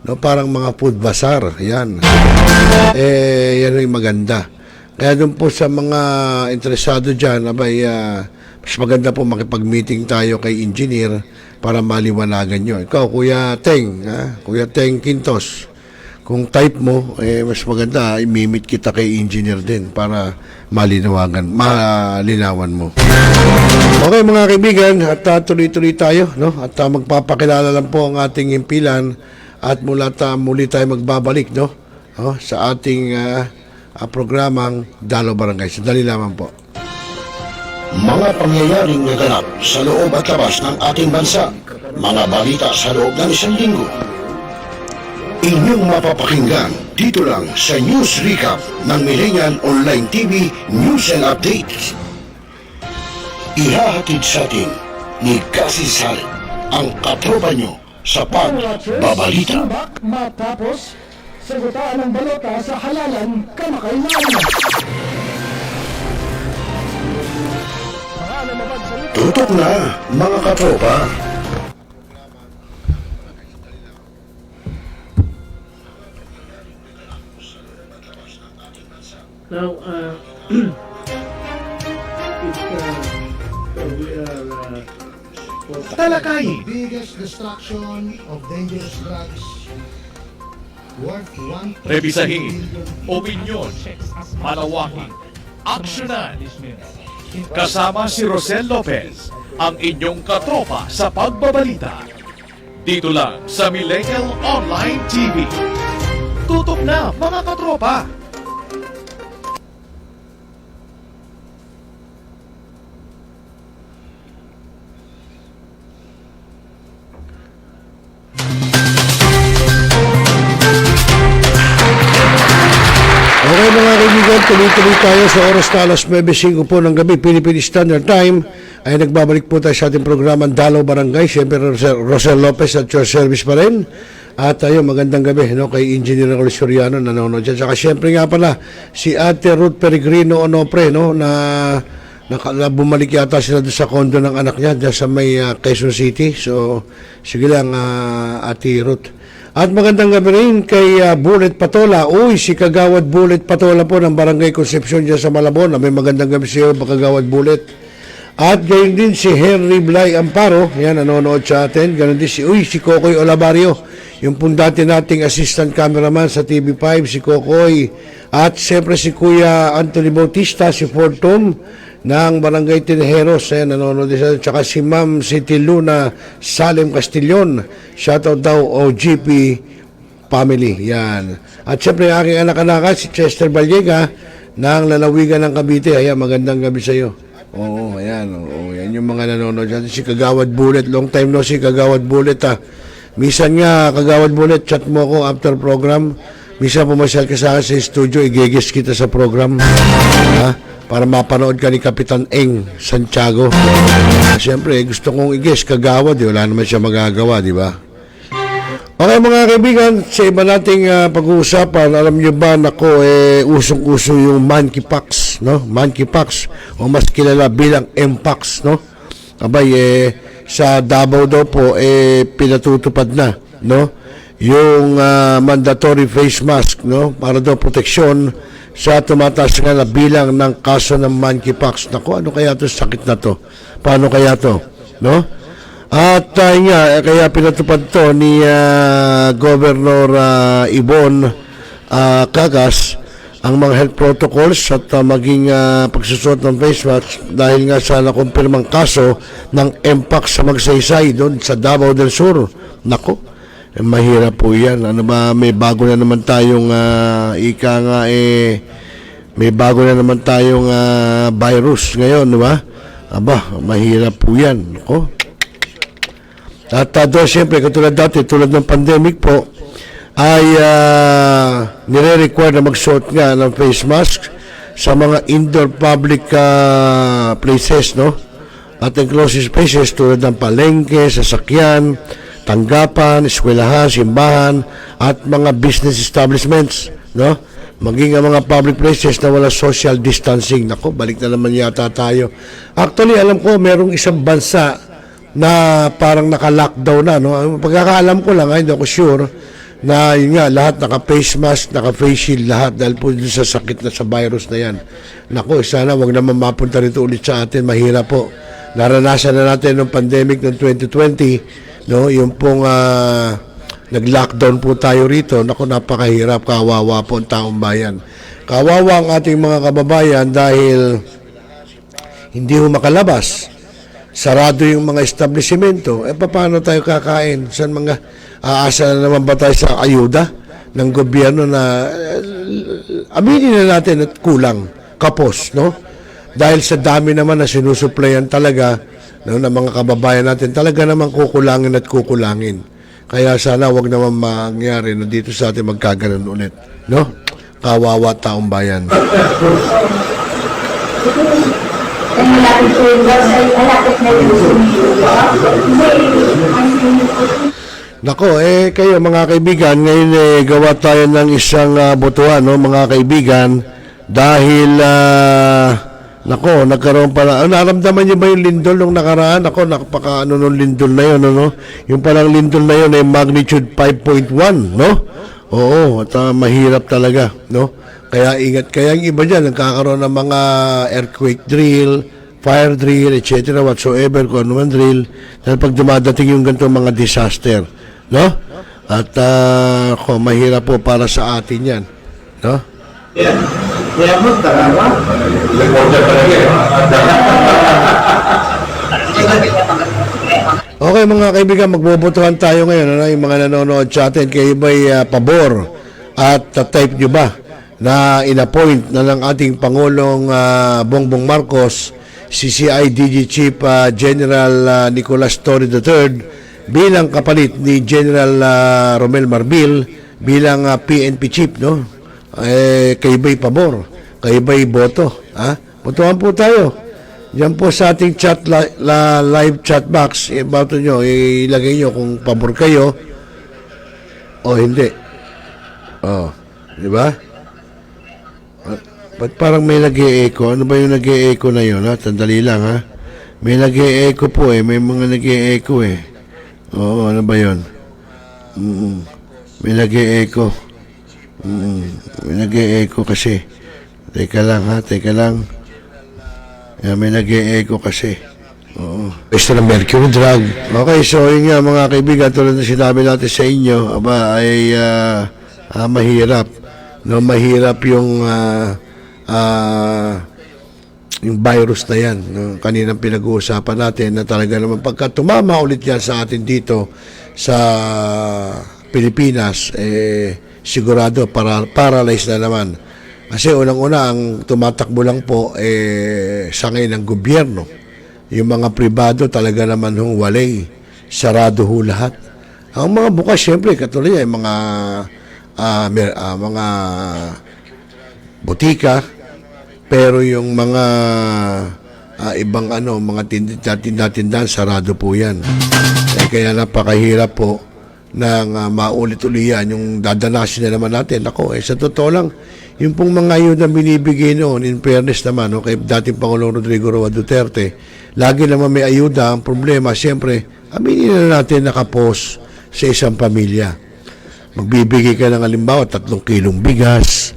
no? Parang mga food bazaar, yan. Yan yung maganda. Kaya doon po sa mga interesado dyan, abay, mas maganda po makipag-meeting tayo kay engineer para maliwanagan nyo. Ikaw, Kuya Teng, Kuya Teng Quintos, kung type mo, mas maganda, imimit kita kay engineer din para malinawan mo. Okay mga kaibigan, at tuloy-tuloy tayo, no? At magpapakilala lang po ang ating himpilan at muli tayo magbabalik, no? Sa ating programang Dalo Barangay. Sandali lamang po. Mga pangyayaring naganap sa loob at labas ng ating bansa, mga balita sa loob ng isang linggo. Inyong mapapakinggan dito lang sa News Recap ng Millennial Online TV News and Updates. Ihahatid sa atin ni Cassie Salit ang katropa nyo sa pagbabalita. Matapos, sagutaan ng balota sa halalan kamakailan. Tutok na, mga katropa. Now, Talakayin. Biggest destruction of dangerous drugs worth 1. Rebisahin. Opinyon. Malawaking. Aksyonan. Kasama si Rosel Lopez, ang inyong katropa sa pagbabalita. Dito lang sa Millennial Online TV. Tutok na, mga katropa! Okay mga kaibigan, tuloy-tuloy tayo sa oras na alas 9:05 po ng gabi, Philippine Standard Time. Ay nagbabalik po tayo sa ating programa Dalo Barangay. Siyempre Rosel Lopez at your service pa rin. At tayo magandang gabi, no, kay Engineer Raul Soriano nanonood dyan. Saka siyempre nga pala si Ate Ruth Peregrino Onopre, no, na bumalik yata sila doon sa condo ng anak niya dyan sa may Quezon City. So sige lang, Ate Ruth. At magandang gabi rin kay Bullet Patola. Uy, si Kagawad Bullet Patola po ng Barangay Concepcion dyan sa Malabon. May magandang gabi sa iyo, Kagawad Bullet. At gayon din si Henry Blay Amparo. Yan, nanonood sa atin. Ganon din si Kokoy Olabario. Yung pong dati nating assistant cameraman sa TV5, si Kokoy. At siyempre si Kuya Anthony Bautista, si Fortum ng Barangay Tinejeros. Ayan, nanonood din sa atin. Tsaka si Ma'am Siti Luna Salem Castillon. Shoutout daw OGP family. Yan. At siyempre ang aking anak-anakan, si Chester Vallega ng Lalawigan ng Cavite. Ayan, magandang gabi sa iyo. Oo, ayan. Oo, yan yung mga nanonood dyan. Si Kagawad Bullet. Long time no si Kagawad Bullet, ha. Misan nga, Kagawad Bullet, chat mo ako after program. Misan pumasyal ka sa akin sa studio, igigis kita sa program. Ha? Para mapanood ka ni Kapitan Eng Santiago. Siyempre, gusto kong igis, Kagawad. Wala naman siya magagawa, di ba? Okay mga kaibigan, sa iba nating pag-uusapan, alam nyo ba, nako, usong-uso yung monkeypox, no? Monkeypox, o mas kilala bilang Mpox, no? Abay, sa Davao daw po, pinatutupad na, no? Yung mandatory face mask, no? Para daw proteksyon sa tumataas nga na bilang ng kaso ng monkeypox. Nako, ano kaya to sakit na to? Paano kaya to, no? At kaya pinatupad to ni Governor Ibon Cagas ang mga health protocols at maging pagsusot ng face mask dahil nga sa nakumpirmang kaso ng Mpox sa Magsaysay doon sa Davao del Sur. Nako, mahirap po yan. Ano ba, may bago na naman tayong may bago na naman tayong virus ngayon, di ba? Aba, mahirap po yan. Nako. At doon, siyempre, katulad dati, tulad ng pandemic po, ay nire-require na magsuot nga ng face mask sa mga indoor public places, no? At enclosed spaces tulad ng palengke, sasakyan, tanggapan, eskwelahan, simbahan, at mga business establishments, no? maging ang mga public places na wala social distancing. Nako, balik na naman yata tayo. Actually, alam ko, merong isang bansa na parang naka-lockdown na. No? Ang pagkakaalam ko lang, hindi ako sure, na yun nga, lahat naka-face mask, naka-face shield, lahat dahil po dun sa sakit na sa virus na yan. Nako, sana wag naman mapunta rito ulit sa atin. Mahirap po. Naranasan na natin ng pandemic ng 2020, no? Yung pong nag-lockdown po tayo rito. Naku, napakahirap. Kawawa po ang taong bayan. Kawawa ang ating mga kababayan dahil hindi ho makalabas. Sarado yung mga establishmento. Paano tayo kakain? Saan mga aasa na naman ba tayo sa ayuda ng gobyerno na aminin na natin at kulang, kapos, no? Dahil sa dami naman na sinusuplayan talaga, no, ng mga kababayan natin, talaga naman kukulangin at kukulangin. Kaya sana wag naman mangyari na dito sa atin magkaganon ulit. No? Kawawa taong bayan. Nako, kayo mga kaibigan, ngayon gawa tayo ng isang botohan, no, mga kaibigan, dahil nako, nagkaroon pala. Naramdaman niyo ba yung lindol nung nakaraan? Ako, napaka nung lindol na yun, ano? Yung palang lindol na yun ay magnitude 5.1, no? Oo, at mahirap talaga, no? Kaya ingat, kaya yung iba dyan, nagkakaroon ng mga earthquake drill, fire drill, etc. whatsoever, kung ano man drill, dahil pag dumadating yung ganitong mga disaster, no? At mahirap po para sa atin yan, no? Yeah. Kaya mo, talaga? Okay mga kaibigan, magbobotohan tayo ngayon. Ano, yung mga nanonood sa atin, kayo ba'y pabor at type nyo ba na in-appoint na ng ating Pangulong Bongbong Marcos si CIDG Chief General Nicolas Torre III bilang kapalit ni General Romel Marbil bilang PNP Chief, no? Kayo ba'y pabor? Kayo ba'y boto? Botohan po tayo. Diyan po sa ating chat live chat box, boto nyo, ilagay nyo kung pabor kayo o hindi. Di ba? Ba't parang may nag-e-echo? Ano ba yung nag-e-echo na yun? Sandali lang, ha? May nag-e-echo po, may mga nag-e-echo, Oo, ano ba yun? May nag-e-echo. May nag-e-echo kasi. Teka lang, ha? Teka lang. May nag-e-echo kasi. Oo. Pwesto ng mercury drug. Okay, so yun nga mga kaibigan, tulad na sinabi natin sa inyo, ay mahirap. No, mahirap yung virus na yan. No? Kaninang pinag-uusapan natin na talaga naman pagka tumama ulit yan sa atin dito sa Pilipinas, sigurado paralyzed na naman. Kasi unang-una ang tumatakbo lang po sangay ng gobyerno. Yung mga pribado talaga naman walay. Sarado ho lahat. Ang mga bukas, syempre, katulad yan, mga butika, pero yung mga ibang mga tindahan, sarado po yan. Kaya napakahirap po nang maulit-ulian yung dadanasin na naman natin. Ako, sa totoo lang, yung pong mga ayuda binibigay noon, in fairness naman, kay dating Pangulong Rodrigo Roa Duterte, lagi naman may ayuda. Ang problema, siyempre, aminin na natin nakapos sa isang pamilya. Magbibigay ka ng halimbawa 3 kilong bigas,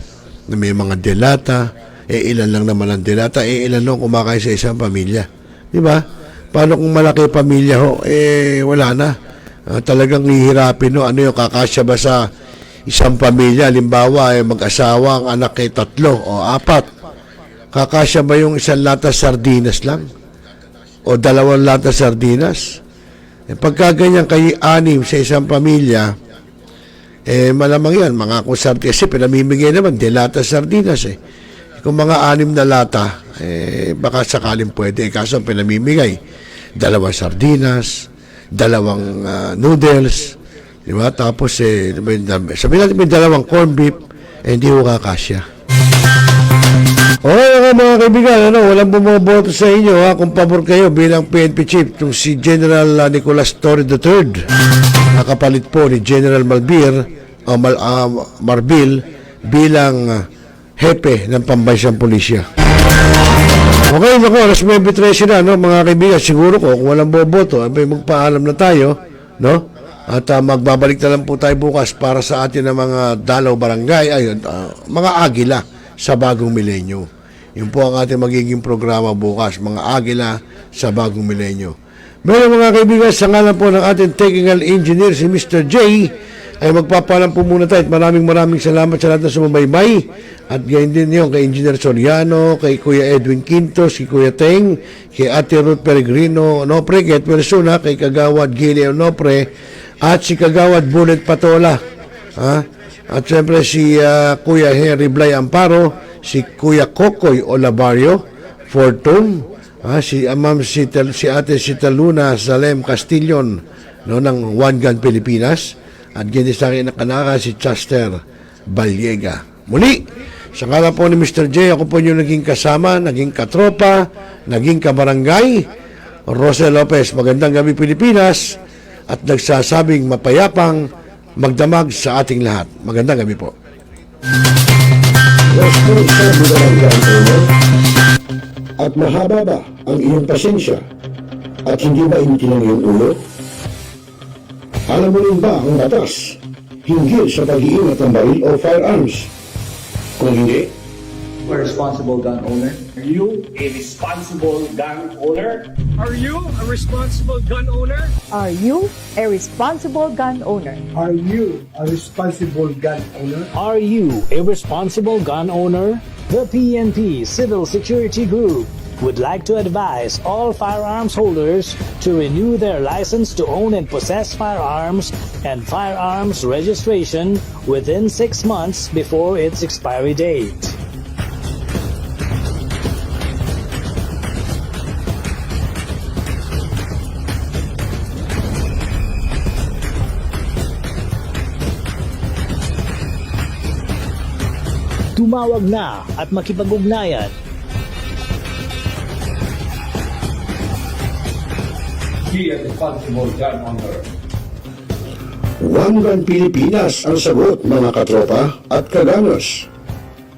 na may mga delata, ilan lang naman ang delata, ilan nung kumakain sa isang pamilya. Di ba? Paano kung malaki pamilya ho? Wala na. Talagang hihirapin, no? Ano yung kakasya ba sa isang pamilya? Halimbawa, mag-asawa, ang anak ay 3 o 4. Kakasya ba yung isang latas sardinas lang? O 2 latas sardinas? Pagka ganyan kayo 6 sa isang pamilya, malamang yan, mga kung sardinas, kasi pinamimigay naman, latas sardinas Kung mga 6 na lata, baka sakaling pwede. Kaso pinamimigay, 2 sardinas, 2 noodles, di ba? Tapos, sabihin natin may 2 corned beef, hindi ko kakasya. Okay mga kaibigan, walang bumoboto sa inyo, kung pabor kayo bilang PNP Chief, itong si General Nicolas Torre III, nakapalit po ni General Marbil bilang hepe ng pambansang pulisya. Okay, naku, alas 9:13 na, no, mga kaibigan, siguro ko, kung walang boboto, ay magpaalam na tayo, no? At magbabalik na lang po tayo bukas para sa atin ng mga dalaw barangay, mga agila sa bagong milenyo. Yun po ang ating magiging programa bukas, mga agila sa bagong milenyo. Meron mga kaibigan, sa ngalan po ng ating technical engineer, si Mr. J, ay magpapalam po muna tayo. At maraming salamat sa lahat na sumabaybay. At gayon din yun kay Engineer Soriano, kay Kuya Edwin Quintos, kay Kuya Teng, kay Ate Ruth Peregrino Onopre, kay Persona, kay Kagawad Gili Onopre, at si Kagawad Bullet Patola. At siyempre si Kuya Henry Blay Amparo, si Kuya Kokoy Olabario Fortune, si Ate Citaluna Salem Castillon, no, ng One Gun Pilipinas, at ganyan sa akin na kanaka si Chester Balliega. Muli, sa ngalan po ni Mr. J, ako po yung naging kasama, naging katropa, naging kabarangay, Rosel Lopez. Magandang gabi Pilipinas, at nagsasabing mapayapang magdamag sa ating lahat. Magandang gabi po. At mahaba ba ang iyong pasensya? At hindi ba initin ang iyong ulo? Alam mo rin ba ang batas hinggil sa pag-iingat ng baril o firearms? Kung hindi, A responsible gun owner. Are you a responsible gun owner? Are you a responsible gun owner? Are you a responsible gun owner? Are you a responsible gun owner? Are you a responsible gun owner? The PNP Civil Security Group would like to advise all firearms holders to renew their license to own and possess firearms and firearms registration within 6 months before its expiry date. Tumawag na at makipag-ugnayan. Be a responsible gun owner. One Gun Pilipinas ang sagot, mga katropa at kagangers.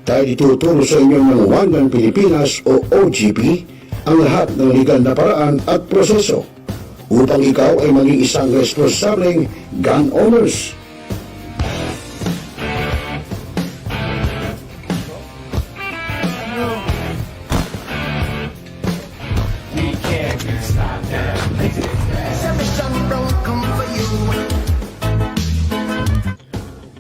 Dahil ituturo sa inyo ng One Gun Pilipinas o OGP ang lahat ng legal na paraan at proseso upang ikaw ay maging isang responsableng gun owners.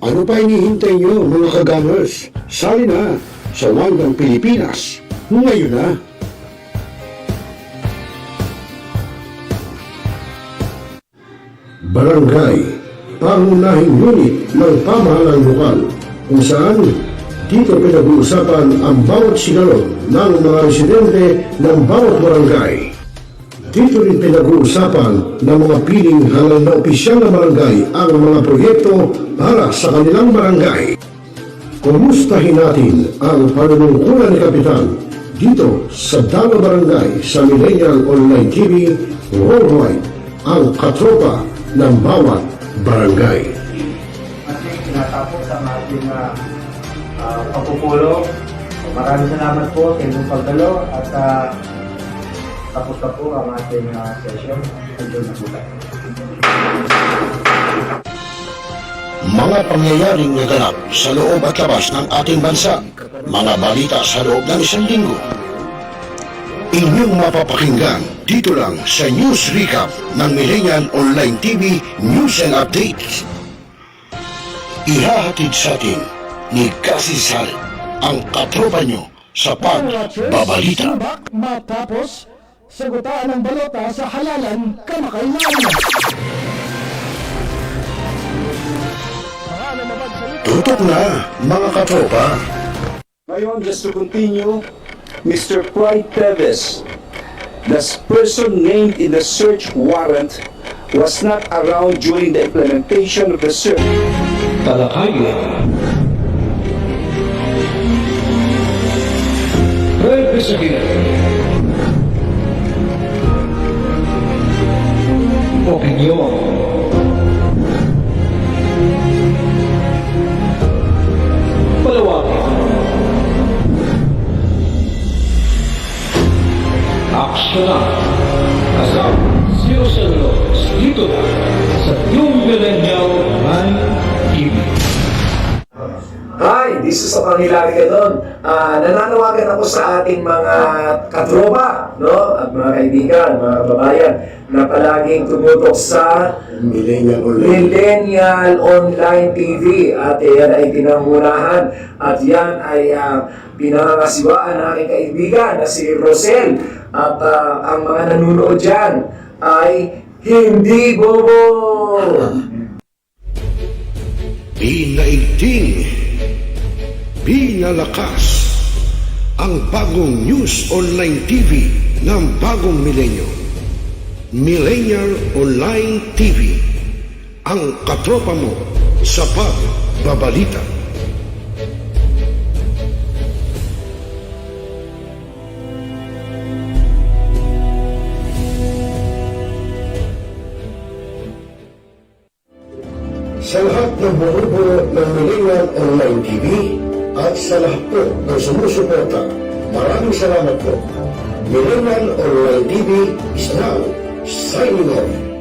Ano pa hinihintay nyo, mga kagangers? Sali na sa One Gun Pilipinas ngayon na. Barangay, pangunahing unit ng pamahalang lokal kung saan dito pinag-uusapan ang bawat sigalot ng mga residente ng bawat barangay. Dito rin pinag-uusapan ng mga piling halal na opisyal na barangay ang mga proyekto para sa kanilang barangay. Kumustahin natin ang panunungkulan ni Kapitan dito sa Dalo Barangay sa Millennial Online TV Worldwide, ang katropa ng bawat barangay. Ating tinatapos ang ating pagpupulong. Maraming salamat po sa inyong pagdalo at tapos na po ang ating session. Hanggang na po tayo. Mga pangyayaring naganap sa loob at labas ng ating bansa, mga balita sa loob ng isang linggo. Inyong mapapakinggan dito lang sa News Recap ng Millennial Online TV News and Updates. Ihahatid sa atin ni Cassie Sal, ang katropa nyo sa pagbabalita. Matapos sagutaan ng balota sa halalan kamakailangan. Tutok na, mga katropa. Ngayon, just to continue, Mr. Clyde Teves, the person named in the search warrant, was not around during the implementation of the search. Talakaya. Representative. Opinion. Palawakin. nasyonal. Kasama Zero Celulos dito na sa Yung Millennial Online TV. Hi, this is Pangilari Gadon. Nananawagan ako sa ating mga katropa, no? At mga kaibigan, mga kababayan na palaging tumutok sa Millennial Online TV. At yan ay pinangunahan at yan ay pinangangasiwaan ng aking kaibigan na si Rosel. At ang mga nanunood dyan ay hindi bobo! Pinaigting, pinalakas ang bagong News Online TV ng bagong milenyo. Millennial Online TV, ang katropa mo sa pagbabalita. Sa lahat ng bumubuo ng Millennial Online TV at sa lahat po ng sumusuporta, maraming salamat po. Millennial Online TV is now signing off.